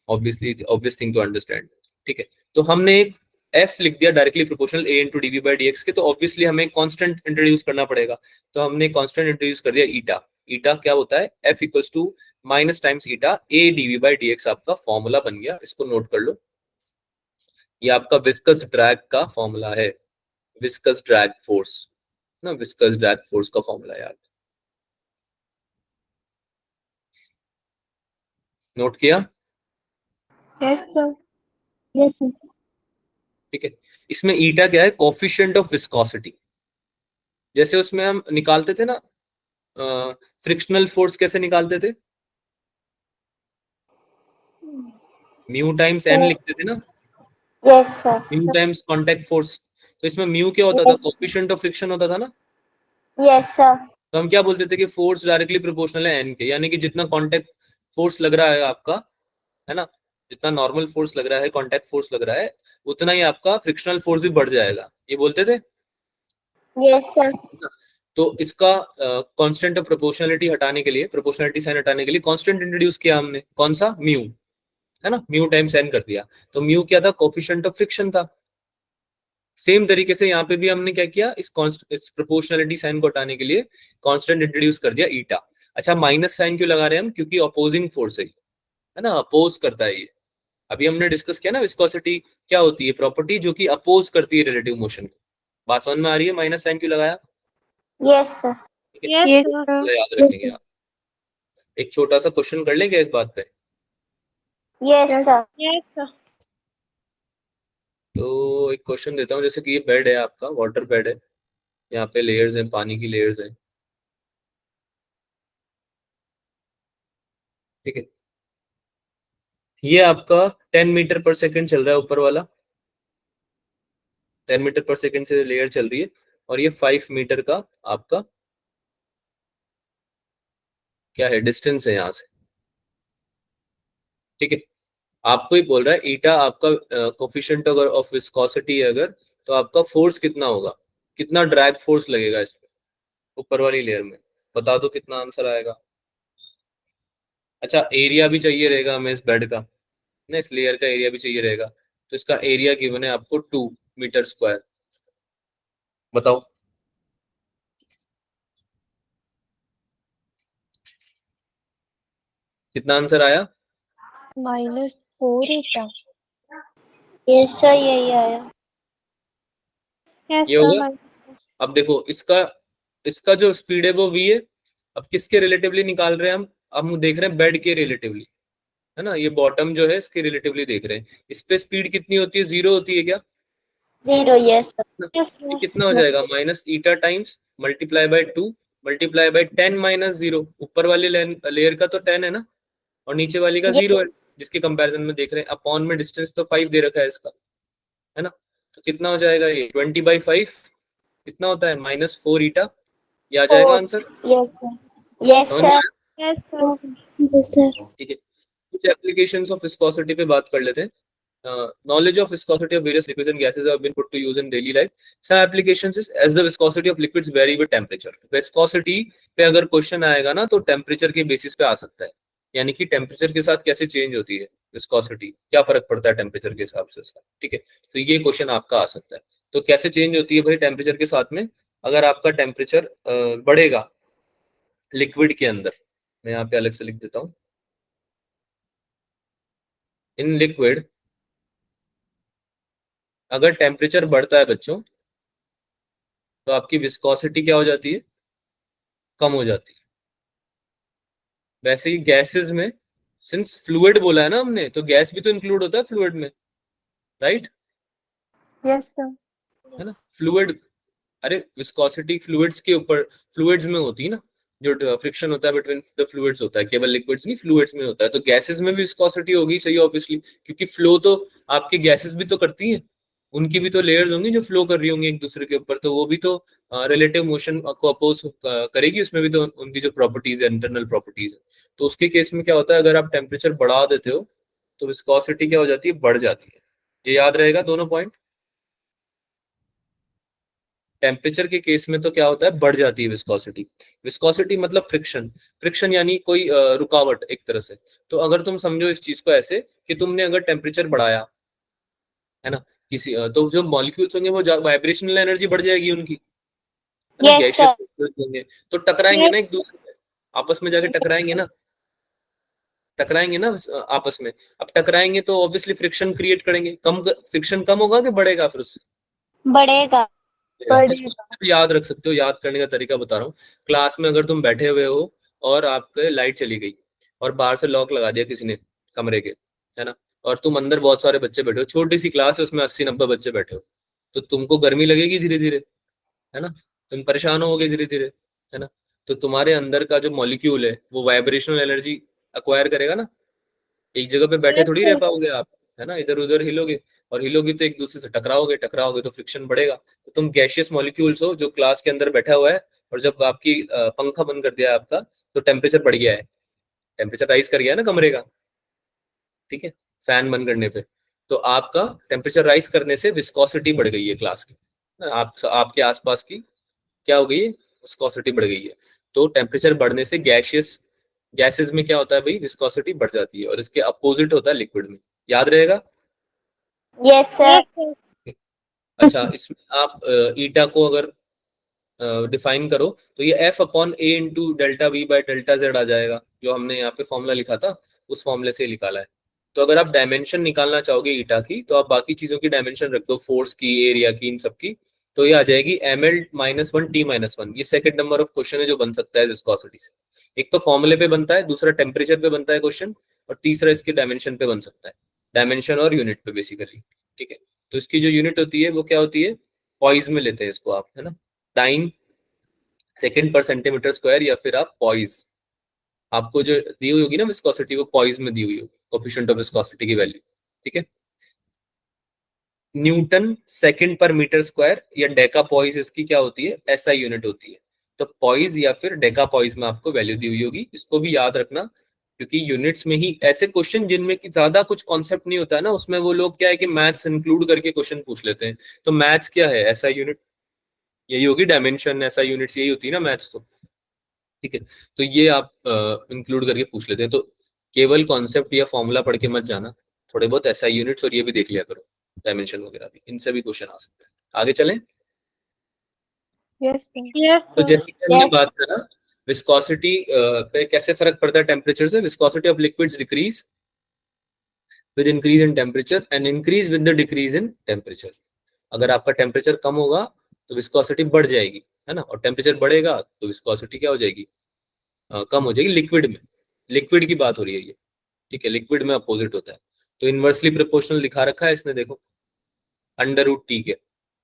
obviously obvious thing to understand. ठीक है, तो हमने एक एफ लिख दिया directly proportional A into dv by d x के, तो ऑब्वियसली हमें एक कांस्टेंट इंट्रोड्यूस करना पड़ेगा। तो हमने कांस्टेंट इंट्रोड्यूस कर दिया ईटा। ईटा क्या होता है? F equals to minus times eta A dv by d x, आपका फॉर्मूला बन गया, इसको नोट कर लो। ये आपका विस्कस ड्रैग का फॉर्मूला है, विस्कस ड्रैग फोर्स ना, विस्कस ड्रैग फोर्स का फॉर्मूला यार, नोट किया? Yes, sir. Yes, sir. ठीक है, इसमें ईटा क्या है? Coefficient of viscosity. जैसे उसमें हम निकालते थे ना फ्रिक्शनल फोर्स, कैसे निकालते थे? म्यू टाइम्स एन लिखते थे ना, Yes, sir. Mu times contact force. तो इसमें म्यू क्या होता था? Yes. कोफिशिएंट ऑफ फ्रिक्शन होता था ना। Yes, sir. तो हम क्या बोलते थे कि फोर्स डायरेक्टली प्रोपोर्शनल है एन के, यानी कि जितना कांटेक्ट फोर्स लग रहा है आपका, है ना, जितना नॉर्मल फोर्स लग रहा है, कांटेक्ट फोर्स लग रहा है, उतना ही आपका फ्रिक्शनल फोर्स भी बढ़ जाएगा, ये बोलते थे। Yes, sir. तो इसका कांस्टेंट ऑफ प्रोपोर्शनलिटी हटाने के लिए, प्रोपोर्शनलिटी साइन हटाने के लिए कांस्टेंट इंट्रोड्यूस किया हमने, कौन सा? म्यू, है ना, म्यू टाइम्स एन कर दिया। तो म्यू क्या था? कोफिशिएंट ऑफ फ्रिक्शन था। सेम तरीके से यहाँ पे भी हमने क्या किया, इस प्रोपोर्शनलिटी साइन को हटाने के लिए कांस्टेंट इंट्रोड्यूस कर दिया ईटा। अच्छा, माइनस साइन क्यों लगा रहे हैं हम? क्योंकि अपोजिंग फोर्स है ना, अपोज करता है ये। अभी हमने डिस्कस किया ना विस्कोसिटी क्या होती है, प्रॉपर्टी जो कि अपोज करती है रिलेटिव मोशन को। बात समझ में आ रही है? माइनस साइन क्यों लगाया? Yes, sir. ठीक है, Yes, sir. तो याद रखेंगे आप। एक छोटा सा क्वेश्चन कर लेंगे इस बात पे। Yes, sir. Yes, sir. तो एक क्वेश्चन देता हूँ, जैसे कि ये बेड है आपका, वाटर बेड है, यहाँ पे लेयर्स हैं, पानी की लेयर्स हैं। ठीक है, ये आपका 10 मीटर पर सेकंड चल रहा है ऊपर वाला, 10 मीटर पर सेकंड से लेयर चल रही है, और ये 5 मीटर का आपका क्या है, डिस्टेंस है यहाँ से। ठीक है, आपको ही बोल रहा है ईटा आपका कोफिशिएंट अगर ऑफ विस्कोसिटी है अगर, तो आपका फोर्स कितना होगा, कितना ड्रैग फोर्स लगेगा इस पे ऊपर वाली लेयर में, बता दो कितना आंसर आएगा। अच्छा, एरिया भी चाहिए रहेगा हमें इस बेड का ना, इस लेयर का एरिया भी चाहिए रहेगा, तो इसका एरिया गिवन है आपको 2 मीटर स्क्वायर। बताओ कितना आंसर आया? -4 ईटा. यस सर यही आया। Yes, ये हो sir. गया। अब देखो इसका इसका जो स्पीड है वो v है। अब किसके रिलेटिवली निकाल रहे हैं हम? अब हम देख रहे हैं बेड के रिलेटिवली, है ना। ये बॉटम जो है इसके रिलेटिवली देख रहे हैं। इस पे स्पीड कितनी होती है? 0 होती है क्या? 0 यस सर। ना? Yes, ये sir. कितना हो जाएगा? Minus eta times multiply by 2 multiply by 10 minus 0। ऊपर वाली लेयर का तो 10 है ना, और नीचे वाली का 0 है, जिसके कंपैरिजन में देख रहे हैं। अपॉन में डिस्टेंस तो 5 दे रखा है इसका, है ना। तो कितना हो जाएगा ये? 20/5 कितना होता है? -4 ईटा। ये आ जाएगा आंसर। Yes sir. यस समझ में सर। आया? Yes, sir. Yes sir. ठीक है, कुछ एप्लीकेशंस ऑफ विस्कोसिटी पे बात कर लेते हैं। Knowledge of viscosity of various liquids and gases have been put to use in daily life. Some applications is as the viscosity of liquids vary with temperature. Viscosity पे अगर question आएगा ना तो टेम्परेचर के बेसिस पे आ सकता है, यानी कि टेम्परेचर के साथ कैसे चेंज होती है विस्कोसिटी, क्या फर्क पड़ता है टेम्परेचर के हिसाब से उसका। ठीक है, तो ये क्वेश्चन आपका आ सकता है। तो कैसे चेंज होती है भाई टेम्परेचर के साथ में? अगर आपका टेम्परेचर बढ़ेगा लिक्विड के अंदर, मैं यहाँ पे अलग से लिख देता हूँ, इन लिक्विड अगर टेम्परेचर बढ़ता है बच्चों तो आपकी विस्कोसिटी क्या हो जाती है? कम हो जाती है। वैसे ही गैसेस में, सिंस फ्लूइड बोला है ना हमने, तो गैस भी तो इंक्लूड होता है फ्लूइड में, राइट? Yes, sir. है ना, फ्लूइड। अरे विस्कोसिटी फ्लूइड्स के ऊपर, फ्लूइड्स में होती है ना, जो फ्रिक्शन होता है बिटवीन द फ्लूइड्स होता है, केवल लिक्विड्स नहीं, फ्लूइड्स में होता है। तो गैसेस में भी विस्कोसिटी होगी, सही ऑब्वियसली, क्योंकि फ्लो तो आपके गैसेस भी तो करती हैं, उनकी भी तो लेयर्स होंगी जो फ्लो कर रही होंगी एक दूसरे के ऊपर, तो वो भी तो रिलेटिव मोशन को अपोज करेगी, उसमें भी तो उनकी जो प्रॉपर्टीज है, इंटरनल प्रॉपर्टीज है। तो उसके केस में क्या होता है, अगर आप टेम्परेचर बढ़ा देते हो तो विस्कोसिटी क्या हो जाती है? बढ़ जाती है। ये याद रहेगा दोनों पॉइंट। टेम्परेचर के केस में तो क्या होता है? बढ़ जाती है विस्कोसिटी। विस्कोसिटी मतलब फ्रिक्शन, फ्रिक्शन यानी कोई रुकावट एक तरह से। तो अगर तुम समझो इस चीज को ऐसे कि तुमने अगर टेम्परेचर बढ़ाया, है ना, किसी तो जो मॉलिक्यूल्स होंगे वो वाइब्रेशनल एनर्जी बढ़ जाएगी उनकी, है ना। Yes gaseous sir. मॉलिक्यूल्स होंगे तो टकराएंगे Yes, ना एक दूसरे से, आपस में जाके टकराएंगे ना, टकराएंगे ना आपस में। अब टकराएंगे तो ऑब्वियसली फ्रिक्शन क्रिएट करेंगे, फ्रिक्शन कम होगा कि बढ़ेगा फिर उससे? बढ़ेगा। इसको भी याद रख सकते हो। याद करने का तरीका बता रहा हूँ। क्लास में अगर तुम बैठे हुए हो और आपके लाइट चली गई और बाहर से लॉक लगा दिया किसी ने कमरे के, है ना, और तुम अंदर बहुत सारे बच्चे बैठे हो, छोटी सी क्लास है उसमें 80-90 बच्चे बैठे हो, तो तुमको गर्मी लगेगी धीरे धीरे, है ना, तुम परेशान होगे धीरे धीरे, है ना। तो तुम्हारे अंदर का जो मॉलिक्यूल है वो वाइब्रेशनल एनर्जी अक्वायर करेगा ना, एक जगह पे बैठे yes, थोड़ी रह sir. पाओगे आप, है ना, इधर उधर हिलोगे, और हिलोगे तो एक दूसरे से टकराओगे, टकराओगे तो फ्रिक्शन बढ़ेगा। तो तुम गैशियस मॉलिक्यूल्स हो जो क्लास के अंदर बैठा हुआ है, और जब आपकी पंखा बंद कर दिया आपका तो टेम्परेचर बढ़ गया है, टेम्परेचर राइज कर गया है ना कमरे का, ठीक है, फैन बंद करने पे, तो आपका टेम्परेचर राइज करने से विस्कोसिटी बढ़ गई है क्लास की, आपके आसपास की क्या हो गई है? विस्कोसिटी बढ़ गई है। तो टेम्परेचर बढ़ने से गैसेस में क्या होता है भाई? विस्कोसिटी बढ़ जाती है, और इसके अपोजिट होता है लिक्विड में। याद रहेगा? Yes sir. Yes, sir. अच्छा, इसमें आप ईटा को अगर डिफाइन करो तो ये F upon A into delta V by delta Z आ जाएगा, जो हमने यहाँ पे फॉर्मूला लिखा था उस फॉर्मूले से निकाला है। तो अगर आप डायमेंशन निकालना चाहोगे ईटा की, तो आप बाकी चीजों की डायमेंशन रख दो, फोर्स की, एरिया की, इन सब की, तो ये आ जाएगी ml-1 t-1। ये सेकंड नंबर ऑफ क्वेश्चन है जो बन सकता है विस्कोसिटी से। एक तो फॉर्मूले पे बनता है, दूसरा टेम्परेचर पे बनता है क्वेश्चन, और तीसरा इसके डायमेंशन पे बन सकता है, डायमेंशन और यूनिट पे बेसिकली। ठीक है, तो इसकी जो यूनिट होती है वो क्या होती है? पॉइज में लेते हैं इसको आप, है ना, टाइम सेकंड पर सेंटीमीटर स्क्वायर, या फिर आप पॉइज, आपको जो दी हुई होगी ना विस्कोसिटी, वो पॉइज में दी हुई होगी, कोफिशिएंट ऑफ विस्कोसिटी की वैल्यू। ठीक है, न्यूटन सेकंड पर मीटर स्क्वायर या डेका पॉइज इसकी क्या होती है? एसआई यूनिट होती है। तो पॉइज या फिर डेका पॉइज में आपको वैल्यू दी हुई होगी, इसको भी याद रखना, क्योंकि यूनिट्स में ही ऐसे क्वेश्चन जिनमें की ज्यादा कुछ कॉन्सेप्ट नहीं होता है ना, उसमें वो लोग क्या है कि मैथ्स इंक्लूड करके क्वेश्चन पूछ लेते हैं। तो मैथ्स क्या है? एसआई यूनिट यही होगी, डायमेंशन एसआई यूनिट्स यही होती है ना मैथ्स तो। ठीक है, तो ये आप इंक्लूड करके पूछ लेते हैं। तो केवल कॉन्सेप्ट या फॉर्मूला पढ़ के मत जाना, थोड़े बहुत एसआई यूनिट्स और ये भी देख लिया करो, डायमेंशन वगैरह भी, इनसे भी क्वेश्चन आ सकता है। आगे चलें। Yes, sir. Yes, तो sir. जैसे कि हमने यस। बात करा विस्कोसिटी पे कैसे फर्क पड़ता है टेम्परेचर से, viscosity of liquids decrease with increase in temperature and increase with the decrease in temperature. अगर आपका टेम्परेचर कम होगा तो विस्कोसिटी बढ़ जाएगी, है ना, और टेम्परेचर बढ़ेगा तो विस्कोसिटी क्या हो जाएगी, कम हो जाएगी। लिक्विड में, लिक्विड की बात हो रही है ये, ठीक है, लिक्विड में अपोजिट होता है। तो इनवर्सली प्रोपोर्शनल दिखा रखा है इसने, देखो √T के,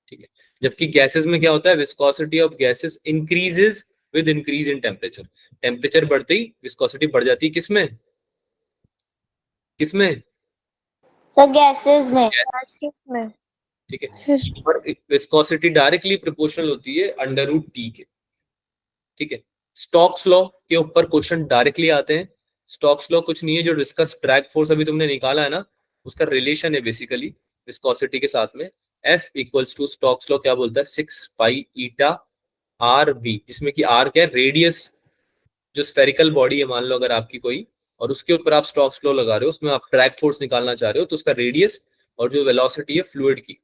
ठीक है। जबकि गैसेस में क्या होता है, viscosity of gases increases with increase in temperature. Temperature बढ़ते ही विस्कोसिटी बढ़ जाती है, किसमें, किसमें, सर गैसेस में। गैसेस में, में ठीक है। सर और विस्कोसिटी डायरेक्टली प्रोपोर्शनल होती है √T के, ठीक है। स्टोक्स लॉ के ऊपर क्वेश्चन डायरेक्टली आते हैं। स्टोक्स लॉ कुछ नहीं है, जो विस्कस ड्रैग फोर्स अभी तुमने निकाला है ना, उसका रिलेशन है बेसिकली विस्कोसिटी के साथ में। F equals to, Stokes law क्या बोलता है, 6 पाई ईटा RV, जिसमें कि R क्या है, रेडियस, जो स्फेरिकल बॉडी है मान लो अगर आपकी कोई, और उसके ऊपर आप स्टोक्स लॉ लगा रहे हो, उसमें आप ड्रैग फोर्स निकालना चाह रहे हो, तो उसका रेडियस और जो वेलोसिटी है फ्लूइड की,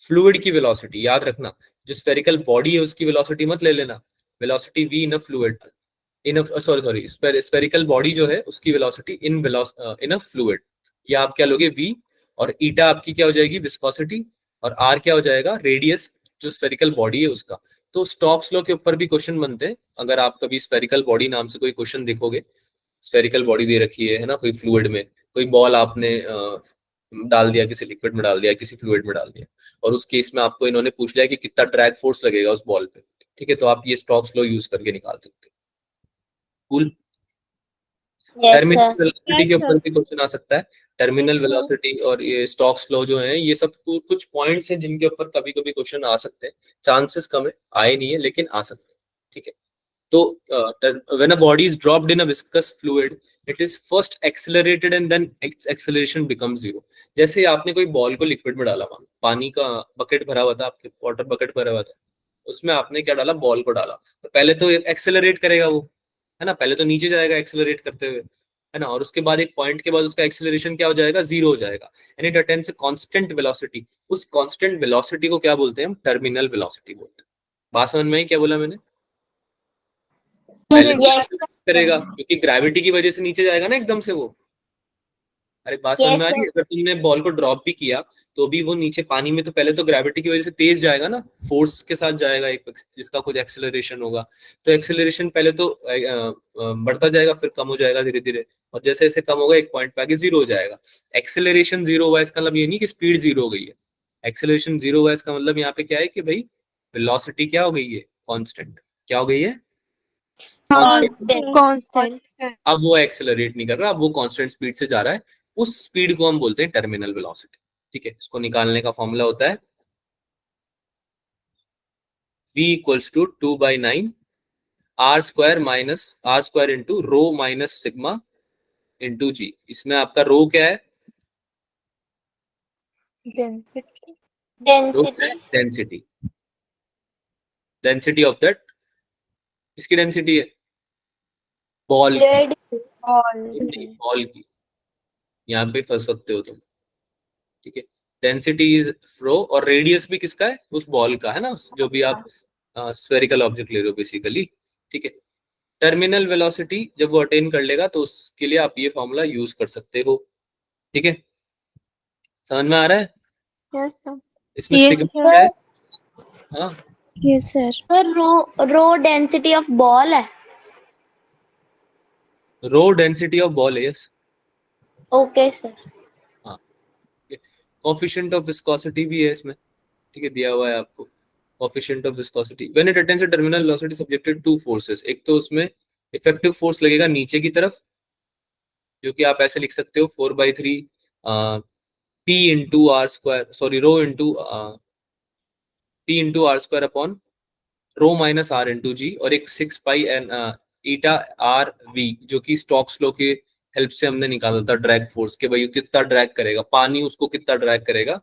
फ्लूइड की वेलोसिटी याद रखना, जो स्फेरिकल बॉडी है उसकी वेलोसिटी मत ले लेना, वेलोसिटी v इन अ फ्लूइड, इन सॉरी स्फेरिकल बॉडी जो है उसकी वेलोसिटी इन अ फ्लूइड, या आप क्या लोगे v, और ईटा आपकी क्या हो जाएगी, विस्कोसिटी, और r क्या हो जाएगा, रेडियस, जो स्फेरिकल बॉडी है उसका। तो स्टोक्स लॉ के ऊपर भी क्वेश्चन बनते हैं, अगर आप कभी स्फेरिकल बॉडी नाम से कोई क्वेश्चन देखोगे, स्फेरिकल बॉडी दे रखी है ना, कोई फ्लूइड में, कोई बॉल आपने डाल दिया, किसी लिक्विड में डाल दिया, किसी फ्लूइड में डाल दिया, और उस केस में आपको इन्होंने पूछ लिया कि कितना ड्रैग फोर्स लगेगा उस बॉल पे, ठीक है, तो आप ये स्टोक्स लॉ यूज करके निकाल सकते हो। Cool. Yes terminal sir. Velocity के ऊपर भी क्वेश्चन आ सकता है। Terminal Yes, sir. वेलोसिटी और ये स्टोक्स लॉ जो है, ये सब कुछ पॉइंट्स हैं जिनके ऊपर कभी कभी क्वेश्चन आ सकते हैं। चांसेस कम है, आए नहीं है, लेकिन आ सकते हैं, ठीक है। तो when a body is dropped in a viscous fluid, it is first accelerated and then acceleration becomes zero. जैसे आपने कोई बॉल को लिक्विड में डाला, मान पानी का बकेट भरा हुआ था, आपके वाटर बकेट भरा हुआ था, उसमें आपने क्या डाला, बॉल को डाला, तो पहले तो एक्सेलरेट करेगा वो, है ना, पहले तो नीचे जाएगा एक्सेलरेट करते हुए, है ना, और उसके बाद एक पॉइंट के बाद उसका एक्सेलरेशन क्या हो जाएगा, जीरो हो जाएगा, and it attains a constant velocity. उस कांस्टेंट वेलोसिटी को क्या बोलते हैं हम, टर्मिनल वेलोसिटी बोलते हैं। बात समझ में आई क्या बोला मैंने? पहले Yes, करेगा क्योंकि ग्रेविटी की वजह से नीचे जाएगा ना एकदम से वो। अरे बात समझ yes, में आ रही है? sir. अगर तुमने बॉल को ड्रॉप भी किया तो भी वो नीचे पानी में तो पहले तो ग्रेविटी की वजह से तेज जाएगा ना, फोर्स के साथ जाएगा, एक जिसका कुछ एक्सेलरेशन होगा। तो एक्सेलरेशन पहले तो बढ़ता जाएगा, फिर कम हो जाएगा धीरे धीरे, और जैसे जैसे कम होगा एक पॉइंट पे आके जीरो हो जाएगा। एक्सेलरेशन जीरो हुआ इसका मतलब ये नहीं कि स्पीड जीरो हो गई है। एक्सेलरेशन जीरो हुआ इसका मतलब यहाँ पे क्या है कि भाई वेलोसिटी क्या हो गई है, कांस्टेंट। क्या हो गई है, कांस्टेंट। Constant. कांस्टेंट अब वो एक्सेलरेट नहीं कर रहा, अब वो कांस्टेंट स्पीड से जा रहा है, उस स्पीड को हम बोलते हैं टर्मिनल वेलोसिटी, ठीक है। इसको निकालने का फॉर्मूला होता है v equals to 2/9 r² into rho minus sigma into G. इसमें आपका रो क्या है, डेंसिटी रो क्या है, Density. Density, density of that, किसकी डेंसिटी है, बॉल की, Fluid. ऑल बॉल की, यहाँ पे फंस सकते हो तुम, ठीक है। डेंसिटी इज रो, और रेडियस भी किसका है, उस बॉल का, है ना, जो भी आप स्फेरिकल ऑब्जेक्ट ले रहे हो बेसिकली, ठीक है। टर्मिनल वेलोसिटी जब वो अटेन कर लेगा तो उसके लिए आप ये फॉर्मूला यूज कर सकते हो, ठीक है। समझ में आ रहा है? यस सर इसमें Yes, सिग्मा sir. क्या है, हाँ, Yes, sir. Sir, rho density of ball है. रो डेंसिटी ऑफ बॉल है, यस, ओके सर. हाँ। कोफिशिएंट ऑफ विस्कोसिटी भी है इसमें, ठीक है, दिया हुआ है आपको। Coefficient of viscosity when it attains a terminal velocity subjected two forces, एक तो उसमें इफेक्टिव फोर्स लगेगा नीचे की तरफ, जो कि आप ऐसे लिख सकते हो 4/3 p into R square, sorry rho into r² upon rho minus R into G, और एक 6 pi N eta R V, जो कि स्टोक्स लॉ के हेल्प से हमने निकाला था ड्रैग फोर्स के, भाई कितना ड्रैग करेगा पानी, उसको कितना ड्रैग करेगा,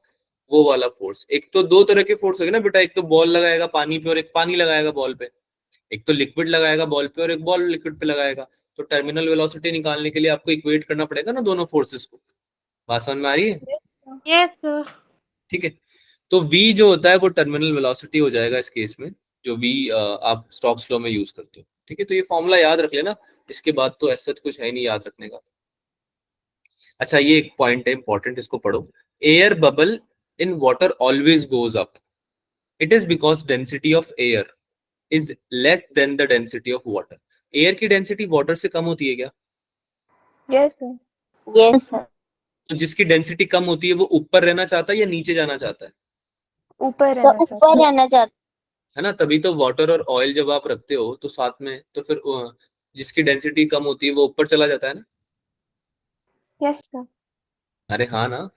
वो वाला फोर्स। एक तो दो तरह के फोर्स होंगे ना बेटा, एक तो बॉल लगाएगा पानी पे और एक पानी लगाएगा बॉल पे, एक तो लिक्विड लगाएगा बॉल पे और एक बॉल लिक्विड पे लगाएगा। तो टर्मिनल वेलोसिटी निकालने के लिए आपको इक्वेट करना पड़ेगा ना दोनों फोर्सेस को। बात समझ में आ रही है? Yes, sir. ठीक है। तो v जो होता है वो टर्मिनल वेलोसिटी हो जाएगा इस केस में, जो v आप स्टोक्स लॉ में यूज करते हो, ठीक है। तो ये फॉर्मूला याद रख लेना, इसके बाद तो ऐसा कुछ है नहीं याद रखने का। अच्छा ये एक पॉइंट है इंपॉर्टेंट, इसको पढ़ो। Air bubble in water always goes up, it is because density of air is less than the density of water. Air की डेंसिटी वाटर से कम होती है क्या? Yes, sir. Yes sir. तो जिसकी डेंसिटी कम होती है वो ऊपर रहना चाहता है या नीचे जाना चाहता है? ऊपर सर रहना चाहता ऊपर रहना चाहता है ना, तभी तो वाटर और ऑयल जब आप रखते हो तो साथ में, तो फिर जिसकी डेंसिटी कम होती है वो ऊपर चला जाता है ना। है। Yes, sir. अरे हाँ ना।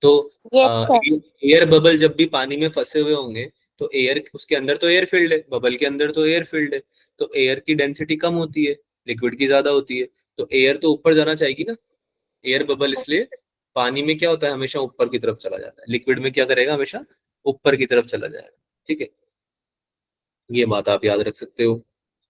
तो यस सर। एयर बबल जब भी पानी में फंसे हुए होंगे तो एयर, उसके अंदर तो एयर फील्ड है, बबल के अंदर तो एयर फील्ड है, तो एयर की डेंसिटी कम होती है, लिक्विड की ज्यादा होती है, तो एयर तो ऊपर जाना चाहेगी ना। एयर बबल इसलिए पानी में क्या होता है, हमेशा ऊपर की तरफ चला जाता है, लिक्विड में क्या करेगा, हमेशा ऊपर की तरफ चला जाएगा। ठीक है, ये बात आप याद रख सकते हो।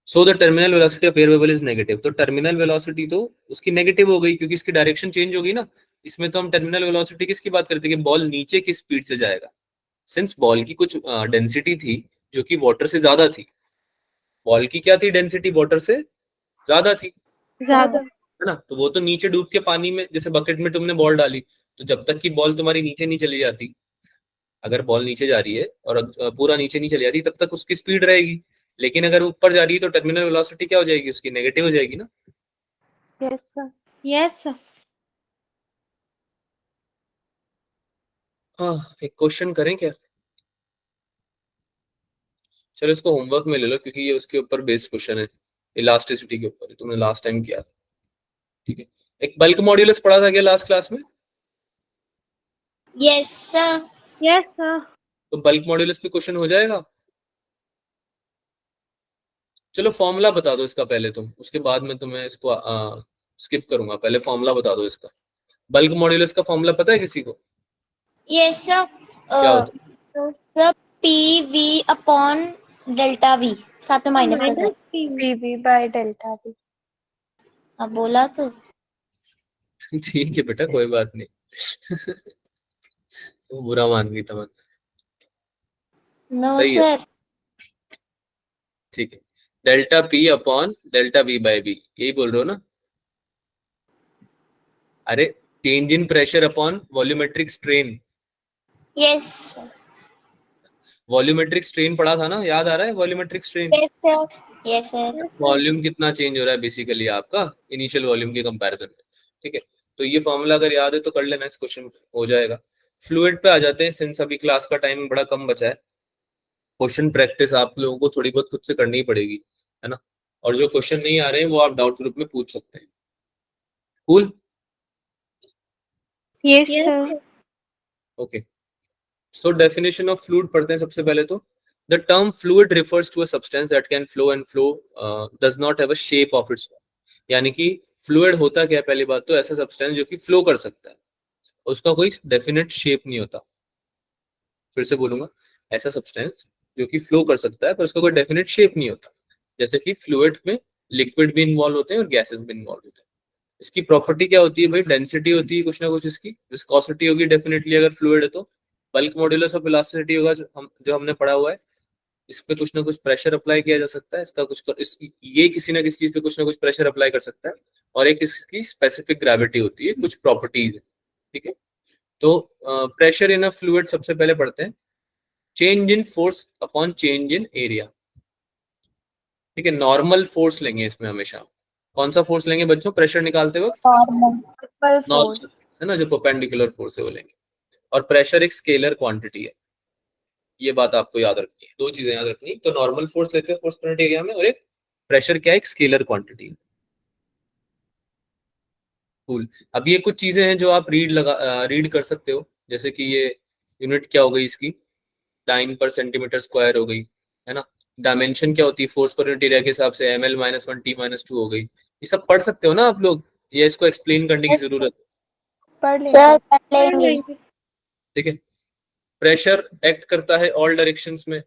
So the terminal velocity of air bubble is negative, तो टर्मिनल वेलोसिटी तो उसकी नेगेटिव हो गई क्योंकि इसकी डायरेक्शन चेंज होगी ना। इसमें तो हम टर्मिनल वेलोसिटी किसकी बात करते हैं कि बॉल नीचे किस स्पीड से जाएगा। सिंस बॉल की कुछ डेंसिटी थी जो कि वाटर से ज्यादा थी, बॉल की क्या थी, डेंसिटी वाटर से ज्यादा थी, ज्यादा। है ना, तो वो तो नीचे डूब के पानी में, जैसे बकेट में तुमने बॉल डाली, तो जब तक कि बॉल तुम्हारी नीचे नहीं चली जाती, अगर बॉल नीचे जा रही है और पूरा नीचे नहीं चली जाती तब तक उसकी स्पीड रहेगी, लेकिन अगर ऊपर जा रही है तो टर्मिनल वेलोसिटी क्या हो जाएगी, उसकी नेगेटिव हो जाएगी ना। Yes, sir. यस। हाँ, एक क्वेश्चन करें क्या? चलो इसको होमवर्क में ले लो क्योंकि ये उसके ऊपर बेस्ड क्वेश्चन है, इलास्टिसिटी के ऊपर, तुमने लास्ट टाइम किया था। ठीक है, एक बल्क मॉड्यूलस पढ़ा था क्या लास्ट क्लास में? Yes sir. Yes sir. तो बल्क मॉड्यूलस पे क्वेश्चन हो जाएगा। चलो फॉर्मूला बता दो इसका पहले तुम, उसके बाद में तुम्हें इसको स्किप करूंगा, पहले फॉर्मूला बता दो इसका। बल्क मॉड्यूलस का फॉर्मूला पता है किसी को? Yes sir. क्या होता है? Sir P V upon delta V, साथ में माइनस का minus sign. P. PV by delta V. अब बोला तो। ठीक है बेटा, कोई बात नहीं। वो बुरा मान गई तमन। नो सही है, सर। ठीक है। Delta P upon delta V by B, यही बोल रहे हो ना? अरे, change in pressure upon volumetric strain. Yes volumetric strain पढ़ा था ना, याद आ रहा है volumetric strain? Yes sir. Yes sir. Volume कितना चेंज हो रहा है बेसिकली आपका इनिशियल वॉल्यूम के कंपैरिजन में। ठीक है, तो ये फॉर्मूला अगर याद है तो कर लेना, इस क्वेश्चन हो जाएगा। फ्लूइड पे आ जाते हैं, सिंस अभी क्लास का टाइम बड़ा कम बचा है। क्वेश्चन प्रैक्टिस आप लोगों को थोड़ी बहुत खुद से करनी ही पड़ेगी, है ना, और जो क्वेश्चन नहीं आ रहे हैं वो आप डाउट ग्रुप में पूछ सकते हैं। Cool. Yes sir. Okay, so definition of fluid पढ़ते हैं सबसे पहले तो। The term fluid refers to a substance that can flow and flow does not have a shape of its, यानी कि फ्लूइड होता क्या है, पहली बात तो ऐसा सब्सटेंस जो कि फ्लो कर सकता है, उसका कोई डेफिनेट शेप नहीं होता। फिर से बोलूंगा, ऐसा सब्सटेंस जो कि फ्लो कर सकता है पर उसका कोई डेफिनेट शेप नहीं होता। जैसे कि फ्लूइड में लिक्विड भी इन्वॉल्व होते हैं और गैसेस भी इन्वॉल्व होते हैं। इसकी प्रॉपर्टी क्या होती है भाई, डेंसिटी होती है कुछ ना कुछ, इसकी विस्कोसिटी होगी डेफिनेटली अगर फ्लूइड है तो, बल्क मॉड्यूलस ऑफ इलास्टिसिटी होगा जो हमने पढ़ा हुआ है। इस पे कुछ ना कुछ प्रेशर अप्लाई किया जा सकता है, इसका कुछ ये किसी ना किसी चीज पे कुछ ना कुछ प्रेशर अप्लाई कर सकता है, और एक इसकी स्पेसिफिक ग्रेविटी होती है, कुछ प्रॉपर्टीज है। ठीक है, तो प्रेशर इन अ फ्लूइड सबसे पहले पढ़ते हैं। Change in force upon change in area. ठीक है, नॉर्मल फोर्स लेंगे इसमें हमेशा। कौन सा फोर्स लेंगे बच्चों प्रेशर निकालते वक्त? नॉर्मल। Equal force. नॉर्मल है ना, जो परपेंडिकुलर फोर्स है वो लेंगे। और प्रेशर एक स्केलर क्वांटिटी है, ये बात आपको याद रखनी है, दो चीजें याद रखनी, तो नॉर्मल फोर्स लेते हैं फोर्स पर यूनिट एरिया में, और एक प्रेशर क्या है, एक स्केलर क्वांटिटी है। कूल। अब ये कुछ चीजें हैं जो आप रीड कर सकते हो, जैसे कि ये यूनिट क्या हो गई इसकी, डाइन पर सेंटीमीटर स्क्वायर हो गई, है ना। डायमेंशन क्या होती है फोर्स पर यूनिट एरिया के हिसाब से, ml-1 t-2 हो गई। ये सब पढ़ सकते हो ना आप लोग, या इसको एक्सप्लेन करने की जरूरत? पढ़ लेंगे। सर कर पढ़ लेंगे। लेंगे। ठीक है, प्रेशर एक्ट करता है ऑल डायरेक्शंस में,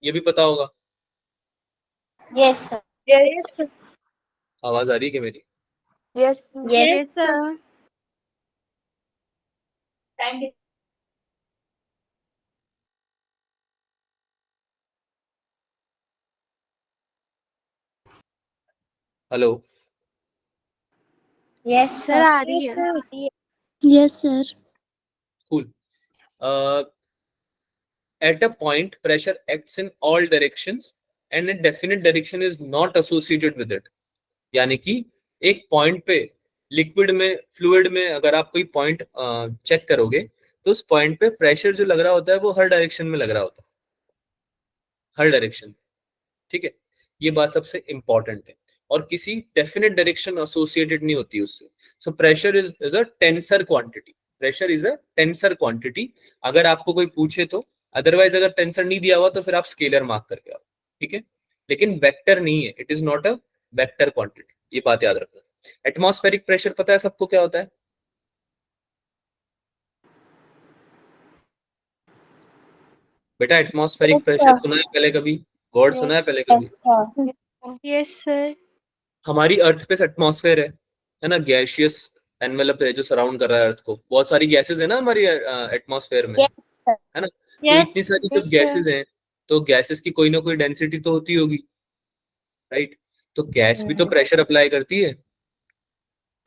ये भी पता होगा। Yes sir. यस। आवाज आ रही है क्या मेरी? Yes, sir. Yes yes sir. Hello, yes sir आ रही है। Yes, sir. Cool. At a point, pressure acts in all directions and a definite direction is not associated with it. यानी कि एक पॉइंट पे लिक्विड में, फ्लूइड में अगर आप कोई पॉइंट चेक करोगे तो उस पॉइंट पे प्रेशर जो लग रहा होता है वो हर डायरेक्शन में लग रहा होता है, हर डायरेक्शन। ठीक है, ये बात सबसे इंपॉर्टेंट है और किसी डेफिनेट डायरेक्शन एसोसिएटेड नहीं होती उससे। So pressure is a tensor quantity. Pressure is a tensor quantity अगर आपको कोई पूछे तो। अदरवाइज अगर टेंसर नहीं दिया हुआ तो फिर आप स्केलर मार्क करके आओ। ठीक है, लेकिन वेक्टर नहीं है, it is not a vector quantity, ये बात याद रखना। एटमॉस्फेरिक प्रेशर पता है सबको क्या होता है? बेटा एटमॉस्फेरिक Yes, प्रेशर sir. सुना है पहले कभी? वर्ड सुना है पहले कभी? Yes sir. Yes sir. हमारी अर्थ पे एटमॉस्फेयर है ना, गैसियस एनवेलप है जो सराउंड कर रहा है अर्थ को। बहुत सारी गैसेस है ना हमारी एटमॉस्फेयर में, Yes, sir. है ना। तो यस इतनी सारी yes, जब गैसेस हैं तो गैसेस की कोई ना कोई डेंसिटी तो होती होगी, राइट? तो गैस भी तो प्रेशर अप्लाई करती है,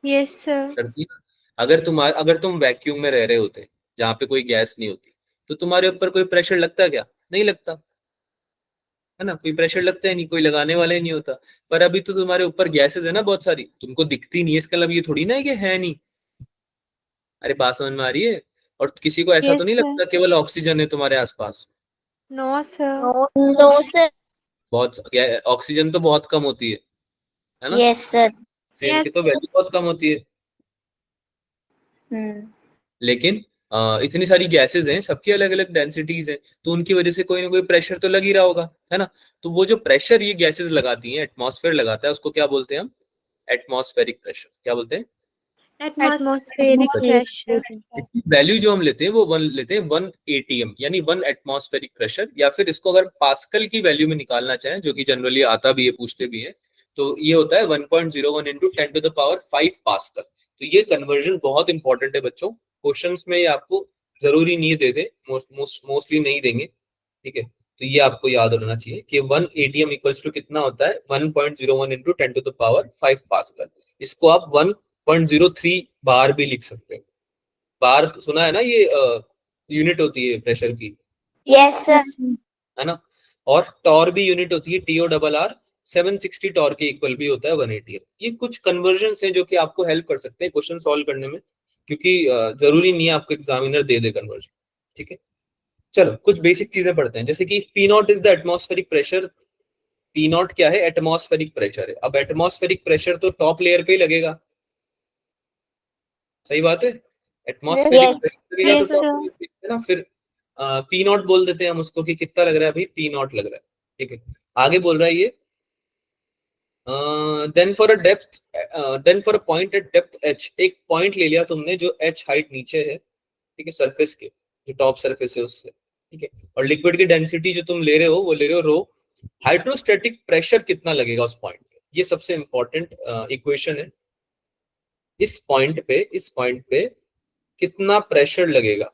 यस सर। करती है। अगर तुम वैक्यूम में रह रहे होते जहाँ पे कोई गैस नहीं होती तो तुम्हारे ऊपर कोई प्रेशर लगता क्या? नहीं लगता, है ना। कोई प्रेशर लगता है नहीं, कोई लगाने वाला ही नहीं होता। पर अभी तो तुम्हारे ऊपर गैसेस है ना बहुत सारी, तुमको दिखती नहीं है, इसका मतलब ये थोड़ी ना है कि है नहीं। अरे बात समझ में आ रही है? और किसी को ऐसा Yes, तो नहीं sir. लगता केवल ऑक्सीजन है तुम्हारे आसपास? No sir. no, no sir. बहुत ऑक्सीजन तो बहुत कम होती है ना। Yes sir. ऑक्सीजन की तो वैल्यू बहुत कम होती है। लेकिन इतनी सारी गैसेस हैं, सबकी अलग अलग डेंसिटीज हैं, तो उनकी वजह से कोई ना कोई प्रेशर तो लग ही रहा होगा, है ना। तो वो जो प्रेशर ये गैसेस लगाती हैं, एटमॉस्फेयर लगाता है, उसको क्या बोलते हैं हम? Atmospheric pressure. क्या बोलते हैं? Atmospheric pressure. इसकी वैल्यू जो हम लेते हैं वो लेते हैं 1 atm, यानी 1 एटमॉस्फेरिक प्रेशर। या फिर इसको अगर पास्कल की वैल्यू में निकालना चाहें, जो कि जनरली आता भी है, पूछते भी है, तो ये होता है 1.01 इंटू 10⁵ पास्कल। तो ये कन्वर्जन बहुत इंपॉर्टेंट है बच्चों, क्वेश्चंस में ये आपको जरूरी नहीं देते, मोस्टली नहीं देंगे। ठीक है, तो ये आपको याद होना चाहिए कि 1 atm इक्वल्स टू कितना होता है? 1.01 इंटू 10⁵ पास्कल। इसको आप 1.03 बार भी लिख सकते हो। बार सुना है ना, ये यूनिट होती है प्रेशर की, यस सर। है ना। और टॉर भी यूनिट होती है, TORR। 760 टॉर के इक्वल भी होता है 1 atm। ये कुछ कन्वर्जन्स हैं जो कि आपको हेल्प कर सकते हैं क्वेश्चन सॉल्व करने में, क्योंकि जरूरी नहीं है आपको एग्जामिनर दे दे कन्वर्जन। ठीक है, चलो कुछ बेसिक चीजें पढ़ते हैं, जैसे कि P0 is the atmospheric pressure. P0 क्या है? एटमॉस्फेरिक प्रेशर है। अब एटमॉस्फेरिक प्रेशर तो टॉप लेयर पे ही लगेगा, सही बात है। Atmospheric Yes. प्रेशर लगेगा तो Yes, टॉप sir. लेयर पे, है ना। फिर P0 बोल देते हैं हम उसको कि कितना लग रहा है भाई, P0 लग रहा है। ठीक है, आगे बोल रहा है ये then for a point at depth h। एक पॉइंट ले लिया तुमने जो h हाइट नीचे है, ठीक है, सरफेस के, जो टॉप सरफेस है उससे, ठीक है। और लिक्विड की डेंसिटी जो तुम ले रहे हो वो ले रहे हो रो। हाइड्रोस्टैटिक प्रेशर कितना लगेगा उस पॉइंट पे, ये सबसे इंपॉर्टेंट इक्वेशन है। इस पॉइंट पे कितना प्रेशर लगेगा,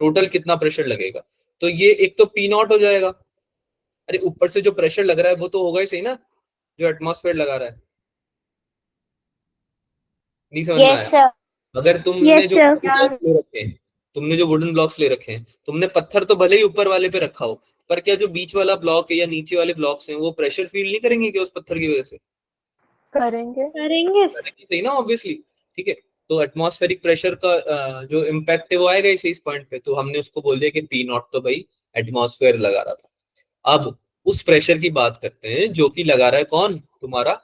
टोटल कितना प्रेशर लगेगा। तो ये एक तो P0 हो जाएगा। अरे ऊपर से जो प्रेशर लग रहा है वो तो होगा ही सही ना, जो एटमॉस्फेयर लगा रहा है। नहीं समझ में यस आया? सर। अगर तुमने Yes, जो sir. wooden blocks ले रखे हैं, तुमने जो वुडन ब्लॉक्स ले रखे हैं, तुमने पत्थर तो भले ही ऊपर वाले पे रखा हो, पर क्या जो बीच वाला ब्लॉक है या नीचे वाले ब्लॉक्स हैं वो प्रेशर फील नहीं करेंगे क्या उस पत्थर की वजह से? करेंगे। करेंगे। करेंगे सही ना, ऑब्वियसली। ठीक है, तो एटमॉस्फेरिक प्रेशर का जो इम्पैक्ट है वो आएगा इसी इस पॉइंट पे। तो हमने उसको बोल दिया कि P0 तो भाई एटमॉस्फेयर लगा रहा था। अब उस प्रेशर की बात करते हैं जो कि लगा रहा है कौन? तुम्हारा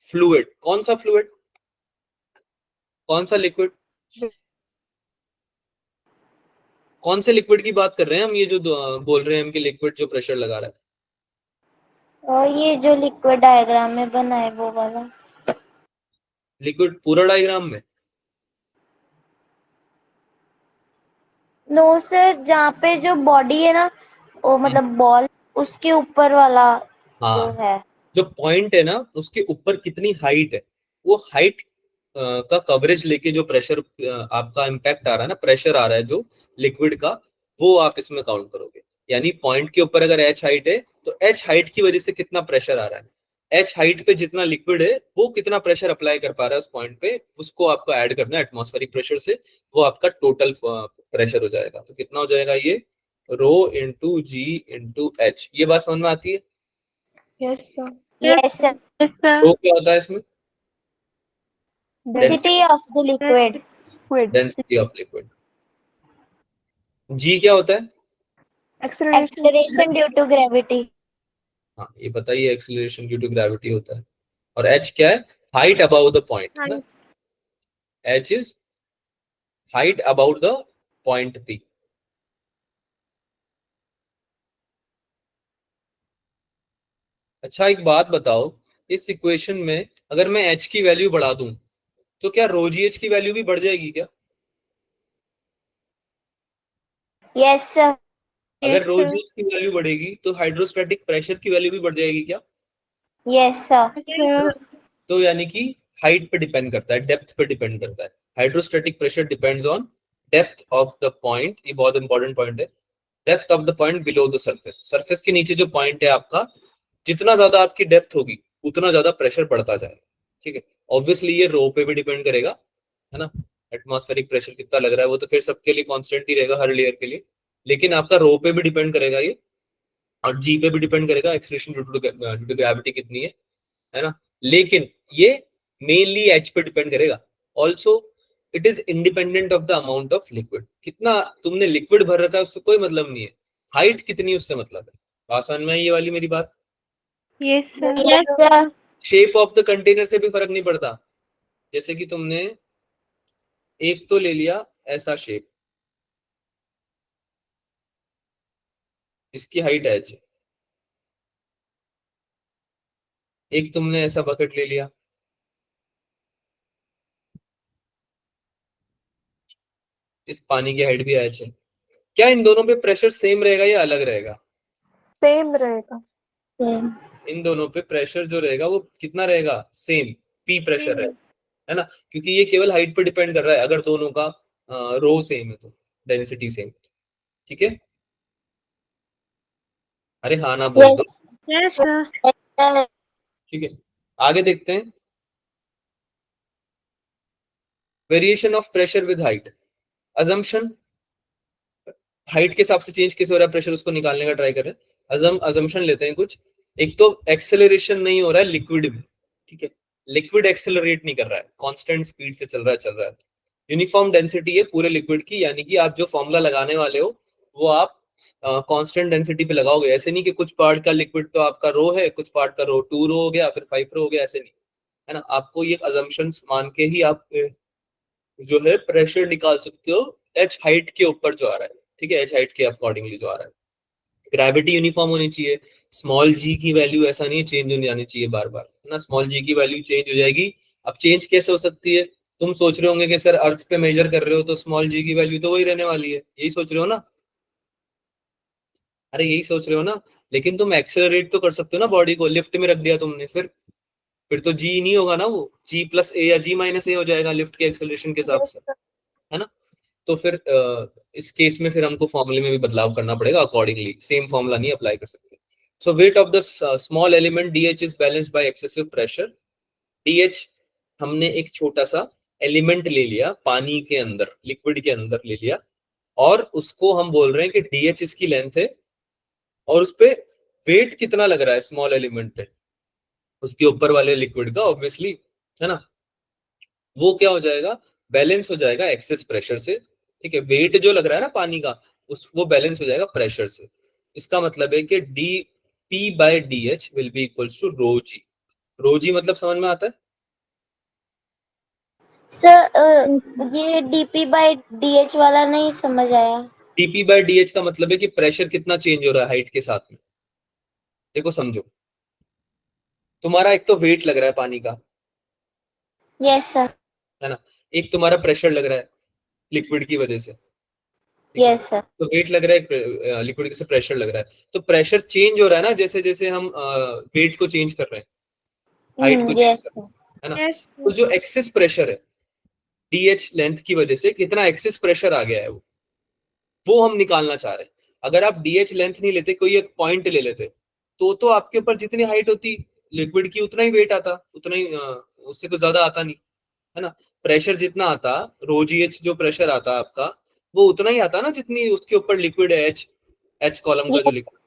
फ्लूइड। कौन सा फ्लूइड? कौन सा लिक्विड? कौन से लिक्विड की बात कर रहे हैं हम? ये जो बोल रहे हैं हम कि लिक्विड जो प्रेशर लगा रहा है, और ये जो लिक्विड डायग्राम में बना है वो वाला। लिक्विड पूरा डायग्राम में? नो सर, जहाँ पे जो बॉडी है ना, वो मतलब बॉल, उसके ऊपर वाला जो हाँ, है। जो पॉइंट है ना उसके ऊपर कितनी हाइट है, वो हाइट का कवरेज लेके जो प्रेशर आपका इम्पैक्ट आ रहा है ना, प्रेशर आ रहा है जो लिक्विड का, वो आप इसमें काउंट करोगे। यानी पॉइंट के ऊपर अगर h हाइट है तो h हाइट की वजह से कितना प्रेशर आ रहा है, h हाइट पे जितना लिक्विड है वो कितना प्रेशर अप्लाई कर पा रहा है उस पॉइंट पे, उसको आपको ऐड करना है एटमॉस्फेरिक प्रेशर से, वो आपका टोटल प्रेशर हो जाएगा। तो कितना हो जाएगा ये, rho into G into H. ये बात समझ में आती है? Yes sir. Yes, sir. Yes, sir. Rho क्या होता है इसमें? Density of the liquid. Liquid. Density of liquid. G क्या होता है? Acceleration. Acceleration due to gravity. हाँ ये बताइए, एक्सीलरेशन ड्यू टू ग्रेविटी होता है। और एच क्या है? हाइट अबाउ द पॉइंट, है ना? H is height about the point P. अच्छा एक बात बताओ, इस इक्वेशन में अगर मैं एच की वैल्यू बढ़ा दूं तो क्या रो जी एच की वैल्यू भी बढ़ जाएगी क्या? Yes, sir. अगर Yes, रो sir. जी एच की वैल्यू बढ़ेगी तो हाइड्रोस्टैटिक प्रेशर की वैल्यू भी बढ़ जाएगी क्या? Yes, sir. Yes, sir. तो यानी कि हाइट पे डिपेंड करता है, डेप्थ पे डिपेंड करता है। Hydrostatic pressure depends on depth of the point. ये बहुत इंपॉर्टेंट पॉइंट है। Depth of the point below the surface. Surface के नीचे जो पॉइंट है आपका, जितना ज्यादा आपकी डेप्थ होगी उतना ज्यादा प्रेशर बढ़ता जाएगा। ठीक है, ऑब्वियसली ये रो पे भी डिपेंड करेगा, है ना? एटमॉस्फेरिक प्रेशर कितना लग रहा है वो तो खैर सबके लिए कांस्टेंट ही रहेगा हर लेयर के लिए, लेकिन आपका रो पे भी डिपेंड करेगा ये, और जी पे भी डिपेंड करेगा, एक्सेलरेशन ड्यू टू ग्रेविटी कितनी है ना? लेकिन ये मेनली एच पे डिपेंड करेगा। Also it is independent of the amount of liquid. कितना तुमने लिक्विड भर रखा है उससे कोई मतलब नहीं है, हाइट कितनी उससे मतलब है। बात समझ में आई ये वाली मेरी बात? Yes, sir. Yes, sir. Shape of the container से भी फर्क नहीं पड़ता। जैसे कि तुमने एक तो ले लिया ऐसा शेप, इसकी हाइट एच है। एक तुमने ऐसा बकेट ले लिया, इस पानी की हाइट भी एच है। क्या इन दोनों पे प्रेशर सेम रहेगा या अलग रहेगा? सेम रहेगा। Same. इन दोनों पे प्रेशर जो रहेगा वो कितना रहेगा? सेम, पी प्रेशर है ना? क्योंकि ये केवल हाइट पे डिपेंड कर रहा है। अगर दोनों का रो सेम है तो डेंसिटी सेम है। ठीक है, अरे हाँ ना बोल Yes, दो। Yes, sir. sir. ठीक है, आगे देखते हैं। Variation of pressure with height. Assumption, height के हिसाब से चेंज कैसे हो रहा है प्रेशर, उसको निकालने का ट्राई करें। अजम्पशन लेते हैं कुछ। एक तो एक्सेलरेशन नहीं हो रहा है लिक्विड में, ठीक है? लिक्विड एक्सेलरेट नहीं कर रहा है, कांस्टेंट स्पीड से चल रहा है। यूनिफॉर्म डेंसिटी है पूरे लिक्विड की, यानी कि आप जो फॉर्मूला लगाने वाले हो वो आप कांस्टेंट डेंसिटी पे लगाओगे। ऐसे नहीं कि कुछ पार्ट का लिक्विड तो आपका रो है, कुछ पार्ट का रो 2 रो हो गया, फिर 5 रो हो गया, ऐसे नहीं, है ना? आपको ये अजम्पशंस मान के ही आप जो है प्रेशर निकाल सकते हो एच हाइट के ऊपर जो आ रहा है। ठीक है, एच हाइट के अकॉर्डिंगली जो आ रहा है। ग्रेविटी यूनिफॉर्म होनी चाहिए। स्मॉल जी की वैल्यू ऐसा नहीं चेंज होने जानी चाहिए बार बार, है ना? स्मॉल जी की वैल्यू चेंज हो जाएगी। अब चेंज कैसे हो सकती है? तुम सोच रहे होंगे कि सर अर्थ पे मेजर कर रहे हो तो स्मॉल जी की वैल्यू तो वही रहने वाली है, यही सोच रहे हो ना? अरे यही सोच रहे हो ना, लेकिन तुम एक्सेलरेट तो कर सकते हो ना, बॉडी को लिफ्ट में रख दिया तुमने, फिर तो जी नहीं होगा ना, वो जी प्लस ए या जी माइनस ए हो जाएगा लिफ्ट के एक्सेलरेशन के हिसाब से, है ना? तो फिर इस केस में फिर हमको फॉर्मूले में भी बदलाव करना पड़ेगा अकॉर्डिंगली, सेम फॉर्मूला नहीं अप्लाई कर सकते। So weight of the small element DH is balanced by excessive pressure. DH हमने एक छोटा सा एलिमेंट ले लिया पानी के अंदर, लिक्विड के अंदर ले लिया, और उसको हम बोल रहे हैं कि डीएच इसकी लेंथ है, और उस पे वेट कितना लग रहा है स्मॉल एलिमेंट पे, उसके ऊपर वाले लिक्विड का ऑब्वियसली, है ना? वो क्या हो जाएगा? बैलेंस हो जाएगा एक्सेस प्रेशर से। ठीक है, वेट जो लग रहा है ना पानी का, उस वो बैलेंस हो जाएगा प्रेशर से। इसका मतलब है कि D P by D H will be equals to rho G. Rho G मतलब समझ में आता है? सर ये डीपी बाय डीएच वाला नहीं समझ आया। डीपी बाय डी एच का मतलब है कि प्रेशर कितना चेंज हो रहा है हाइट के साथ में। देखो समझो, तुम्हारा एक तो वेट लग रहा है पानी का, यस सर। है ना? एक तुम्हारा प्रेशर लग रहा है लिक्विड की वजह से, ठीक है? Yes sir. तो वेट लग रहा है, लिक्विड से प्रेशर लग रहा है, तो प्रेशर चेंज हो रहा है ना, जैसे जैसे हम वेट को चेंज कर रहे हैं, हाइट को चेंज यस कर रहे सर। हैं, है ना? Yes, तो जो एक्सेस प्रेशर है डीएच लेंथ की वजह से कितना एक्सेस प्रेशर आ गया है वो हम निकालना चाह रहे हैं। अगर आप डीएच लेंथ नहीं लेते, कोई एक पॉइंट ले लेते, तो आपके ऊपर जितनी हाइट होती लिक्विड की उतना ही वेट आता, उतना ही उससे कुछ ज्यादा आता नहीं, है ना। प्रेशर जितना आता, रो जी एच जो प्रेशर आता आपका, वो उतना ही आता ना जितनी उसके ऊपर लिक्विड है, एच एच कॉलम का जो लिक्विड।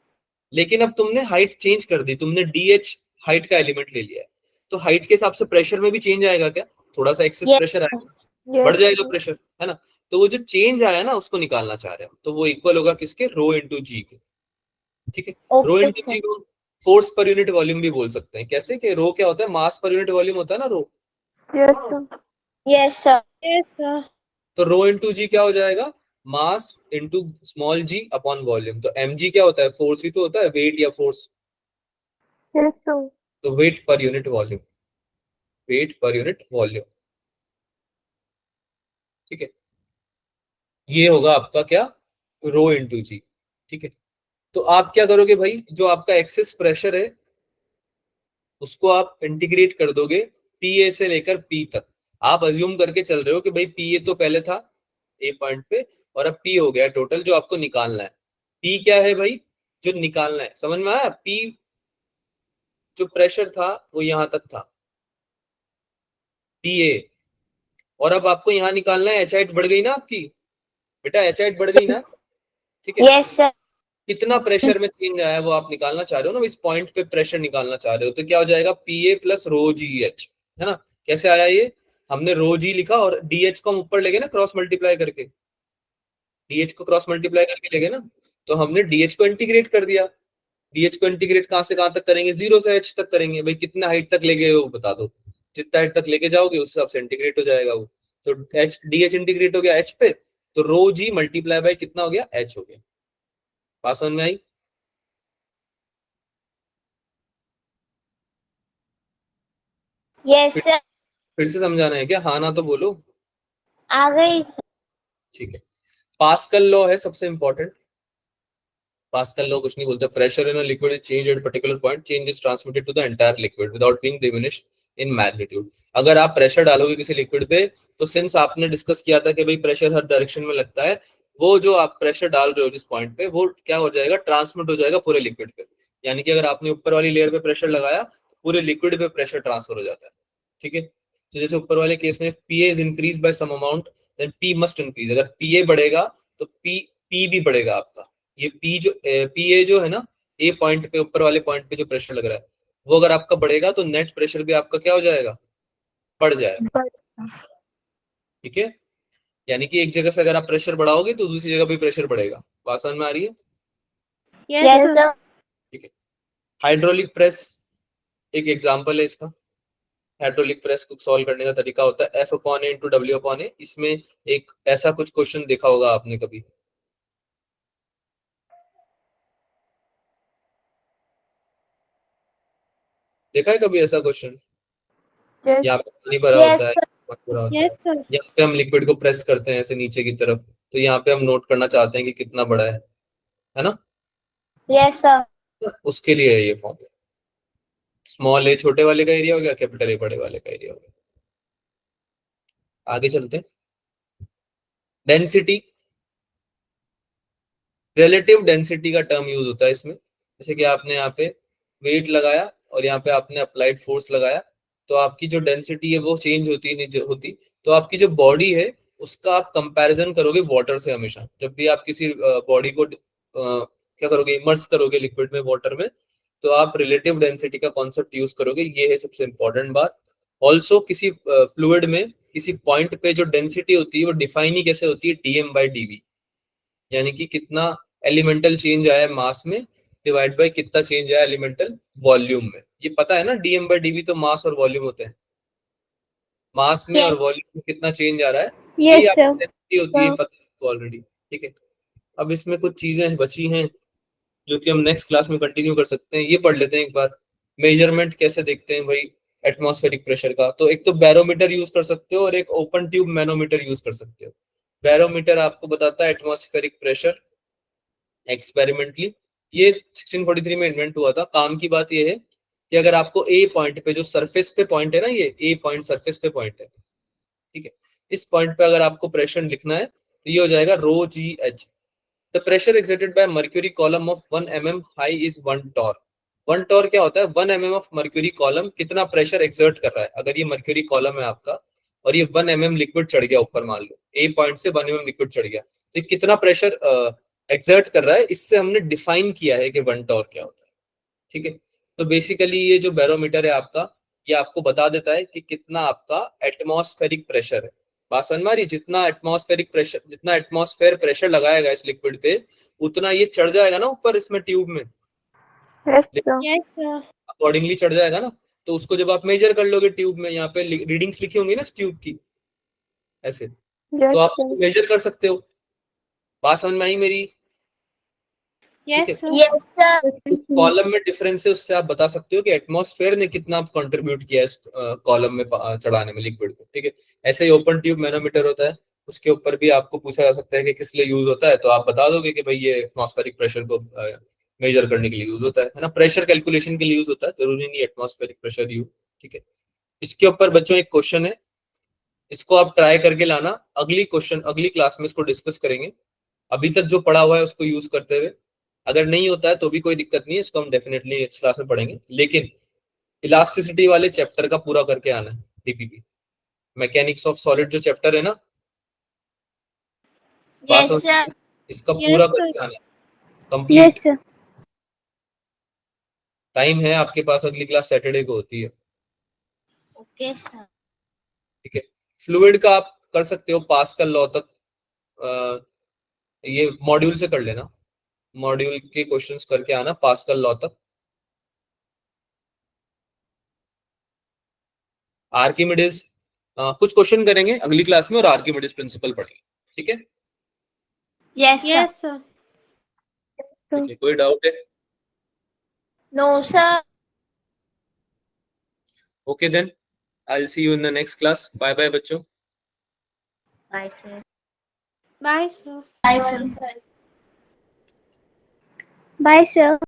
लेकिन अब तुमने हाइट चेंज कर दी, तुमने डी एच हाइट का एलिमेंट ले लिया है, तो हाइट के हिसाब से प्रेशर में भी चेंज आएगा क्या? थोड़ा सा एक्सेस Yes, प्रेशर आएगा, Yes. बढ़ जाएगा प्रेशर, है ना। तो वो जो चेंज आया ना उसको निकालना चाह रहे हैं, तो वो इक्वल होगा किसके? रो इंटू जी के, ठीक है। रो okay, इंटू sir. जी को फोर्स पर यूनिट वॉल्यूम भी बोल सकते हैं। कैसे? कि रो क्या होता है? मास पर यूनिट वॉल्यूम होता है ना रो। Yes, sir. Yes, sir. Yes, sir. तो रो इंटू जी क्या हो जाएगा? मास इंटू स्मॉल जी अपॉन वॉल्यूम। तो एम जी क्या होता है? फोर्स ही तो होता है, वेट या फोर्स। Yes, sir. तो वेट पर यूनिट वॉल्यूम, वेट पर यूनिट वॉल्यूम, ठीक है। ये होगा आपका क्या? रो इंटू जी, ठीक है। तो आप क्या करोगे भाई, जो आपका एक्सेस प्रेशर है उसको आप इंटीग्रेट कर दोगे पी ए से लेकर पी तक। आप अज्यूम करके चल रहे हो कि भाई पी ए तो पहले था ए पॉइंट पे, और अब पी हो गया टोटल, जो आपको निकालना है। पी क्या है भाई? जो निकालना है, समझ में आया? पी जो प्रेशर था वो यहां तक था, पी ए। और अब आपको यहाँ निकालना है, एच हाइट बढ़ गई ना आपकी, बेटा एच हाइट बढ़ गई ना, ठीक है। Yes, sir. कितना प्रेशर में चेंज आया है वो आप निकालना चाह रहे हो ना, इस पॉइंट पे प्रेशर निकालना चाह रहे हो, तो क्या हो जाएगा? P A plus row G H, है ना। कैसे आया ये? हमने रो जी लिखा और डी एच को हम ऊपर ले गए ना क्रॉस मल्टीप्लाई करके, डीएच को क्रॉस मल्टीप्लाई करके ले गए ना, तो हमने डीएच को इंटीग्रेट कर दिया। डीएच को इंटीग्रेट कहां से कहां तक करेंगे? 0 से एच तक करेंगे। भाई कितना हाइट तक ले गए हो बता दो, जितना हाइट तक लेके जाओगे उस हिसाब से इंटीग्रेट हो जाएगा वो। तो एच डीएच इंटीग्रेट हो गया एच पे, तो रो जी मल्टीप्लाई बाय कितना हो गया? एच हो गया। बात समझ में आई? Yes, फिर sir. फिर से समझाना है क्या? हाँ ना तो बोलो। आ गई sir. ठीक है। पास्कल लॉ है सबसे इंपॉर्टेंट। पास्कल लॉ कुछ नहीं बोलता, pressure in a liquid is change at particular point, change is transmitted to the entire liquid without being diminished in magnitude. अगर आप प्रेशर डालोगे किसी लिक्विड पे, तो सिंस आपने डिस्कस किया था कि भाई प्रेशर हर डायरेक्शन में लगता है, वो जो आप प्रेशर डाल रहे हो जिस पॉइंट पे, वो क्या हो जाएगा? ट्रांसमिट हो जाएगा पूरे लिक्विड पे। यानी कि अगर आपने ऊपर वाली लेयर पे प्रेशर लगाया, पूरे लिक्विड पे प्रेशर ट्रांसफर हो जाता है, ठीक है। तो जैसे ऊपर वाले केस में PA is increase by some amount, then P must increase. अगर पीए बढ़ेगा तो पी भी बढ़ेगा आपका। ये पी ए जो है ना, ए पॉइंट पे, ऊपर वाले पॉइंट पे जो प्रेशर लग रहा है, वो अगर आपका बढ़ेगा तो नेट प्रेशर भी आपका क्या हो जाएगा? बढ़ जाएगा, But ठीक है। यानी कि एक जगह से अगर आप प्रेशर बढ़ाओगे तो दूसरी जगह भी प्रेशर बढ़ेगा। बात समझ में आ रही है? Yes, Yes, sir. sir. ठीक है। हाइड्रोलिक प्रेस एक एग्जांपल है इसका। हाइड्रोलिक प्रेस को सॉल्व करने का तरीका होता है F upon A into W upon ए। इसमें एक ऐसा कुछ क्वेश्चन देखा होगा आपने कभी, देखा है कभी ऐसा क्वेश्चन? yes, यहाँ पे पानी भरा Yes, होता है, sir. पानी भरा होता Yes, है, sir. यहाँ पे हम लिक्विड को प्रेस करते हैं ऐसे नीचे की तरफ, तो यहाँ पे हम नोट करना चाहते हैं कि कितना बड़ा है ना। Yes, sir. तो उसके लिए है ये फॉर्म। स्मॉल ए छोटे वाले का एरिया हो गया, कैपिटल ए बड़े वाले का एरिया हो गया। आगे चलते हैं। डेंसिटी, रिलेटिव डेंसिटी का टर्म यूज होता है इसमें। जैसे कि आपने यहाँ पे वेट लगाया और यहाँ पे आपने अप्लाइड फोर्स लगाया, तो आपकी जो डेंसिटी है वो चेंज होती नहीं होती। तो आपकी जो बॉडी है उसका आप कंपैरिजन करोगे वाटर से हमेशा। जब भी आप किसी बॉडी को क्या करोगे? इमर्स करोगे लिक्विड में, वाटर में, तो आप रिलेटिव डेंसिटी का कॉन्सेप्ट यूज करोगे। ये है सबसे इंपॉर्टेंट बात। ऑल्सो किसी फ्लूइड में किसी पॉइंट पे जो डेंसिटी होती है वो डिफाइन ही कैसे होती है? डीएम बाई डीवी, यानी कि कितना एलिमेंटल चेंज आया मास में डिवाइड बाय कितना चेंज आया एलिमेंटल वॉल्यूम में। ये पता है ना, डीएम बाय डीवी तो मास और वॉल्यूम होते हैं। मास में और Yes, वॉल्यूम में कितना चेंज आ रहा है, यही Yes, आपकी sir. डेंसिटी होती है, sir. पता है ऑलरेडी, ठीक है। अब इसमें कुछ चीजें बची हैं जो कि हम नेक्स्ट क्लास में कंटिन्यू कर सकते हैं। ये पढ़ लेते हैं एक बार। मेजरमेंट कैसे देखते हैं भाई एटमॉस्फेरिक प्रेशर का? तो एक तो बैरोमीटर यूज कर सकते हो और एक ओपन ट्यूब मैनोमीटर यूज कर सकते हो। बैरोमीटर आपको बताता है एटमॉस्फेरिक प्रेशर एक्सपेरिमेंटली। ये 1643 में इन्वेंट हुआ था। काम की बात ये है कि अगर आपको ए पॉइंट पे, जो सरफेस पे पॉइंट है ना, ये ए पॉइंट सरफेस पे पॉइंट है, ठीक है, इस पॉइंट पे अगर आपको प्रेशर लिखना है तो ये हो जाएगा rho G H. The pressure exerted by mercury column of 1 mm high is 1 torr। 1 torr क्या होता है? 1 mm ऑफ मर्क्यूरी कॉलम कितना प्रेशर एक्सर्ट कर रहा है। अगर ये मर्क्यूरी कॉलम है आपका और ये 1 mm लिक्विड चढ़ गया ऊपर, मान लो ए पॉइंट से 1 mm लिक्विड चढ़ गया, तो कितना प्रेशर एक्सर्ट कर रहा है, इससे हमने डिफाइन किया है कि 1 टॉर क्या होता है। ठीक है, तो बेसिकली ये जो बैरोमीटर है आपका, ये आपको बता देता है कि कितना आपका एटमॉस्फेरिक प्रेशर है। बात समझ में आ रही है? जितना एटमॉस्फेरिक प्रेशर, जितना एटमॉस्फेयर प्रेशर लगाएगा इस लिक्विड पे, उतना ये चढ़ जाएगा ना ऊपर इसमें ट्यूब में, Yes, sir. Yes, sir. Accordingly चढ़ जाएगा ना। तो उसको जब आप मेजर कर लोगे ट्यूब में, यहाँ पे रीडिंग्स लिखी होंगी ना इस ट्यूब की, ऐसे, Yes, तो आप sir. उसको मेजर कर सकते हो। बात समझ में आई मेरी? ठीक है, Yes, sir. Yes, sir. Column में डिफरेंस है, उससे आप बता सकते हो कि एटमॉस्फेयर ने कितना कंट्रीब्यूट किया है इस कॉलम में चढ़ाने में लिक्विड को। ठीक है, ऐसे ही ओपन ट्यूब मैनोमीटर होता है, उसके ऊपर भी आपको पूछा जा सकता है कि किस लिए यूज होता है, तो आप बता दोगे कि भाई ये एटमॉस्फेरिक प्रेशर को मेजर करने के लिए यूज होता है ना, प्रेशर कैलकुलेशन के लिए यूज होता है, जरूरी नहीं एटमॉस्फेरिक प्रेशर यूज। ठीक है, इसके ऊपर बच्चों एक क्वेश्चन है, इसको आप ट्राई करके लाना। अगली क्लास में इसको डिस्कस करेंगे। अभी तक जो पढ़ा हुआ है उसको यूज करते हुए, अगर नहीं होता है तो भी कोई दिक्कत नहीं है, इसको हम डेफिनेटली नेक्स्ट क्लास में पढ़ेंगे, लेकिन इलास्टिसिटी वाले चैप्टर का पूरा करके आना है। डीपीपी मैकेनिक्स ऑफ सॉलिड जो चैप्टर है ना, Yes, sir. इसका Yes, पूरा sir. करके आना है कंप्लीट। Yes, sir. टाइम है आपके पास, अगली क्लास सैटरडे को होती है। Okay, sir. ठीक है, फ्लूइड का आप कर सकते हो पास्कल लॉ तक, ये मॉड्यूल से कर लेना, मॉड्यूल के क्वेश्चंस करके आना पास्कल लॉ तक। आर्किमिडीज कुछ क्वेश्चन करेंगे अगली क्लास में, और आर्किमिडीज प्रिंसिपल पढ़ेंगे। ठीक है, Yes, sir. Yes, sir. ठीक है, कोई डाउट है? No, sir. Okay then, I will see you in the next class. Bye bye बच्चों। Bye, sir. Bye, sir. Bye, sir. Bye, sir.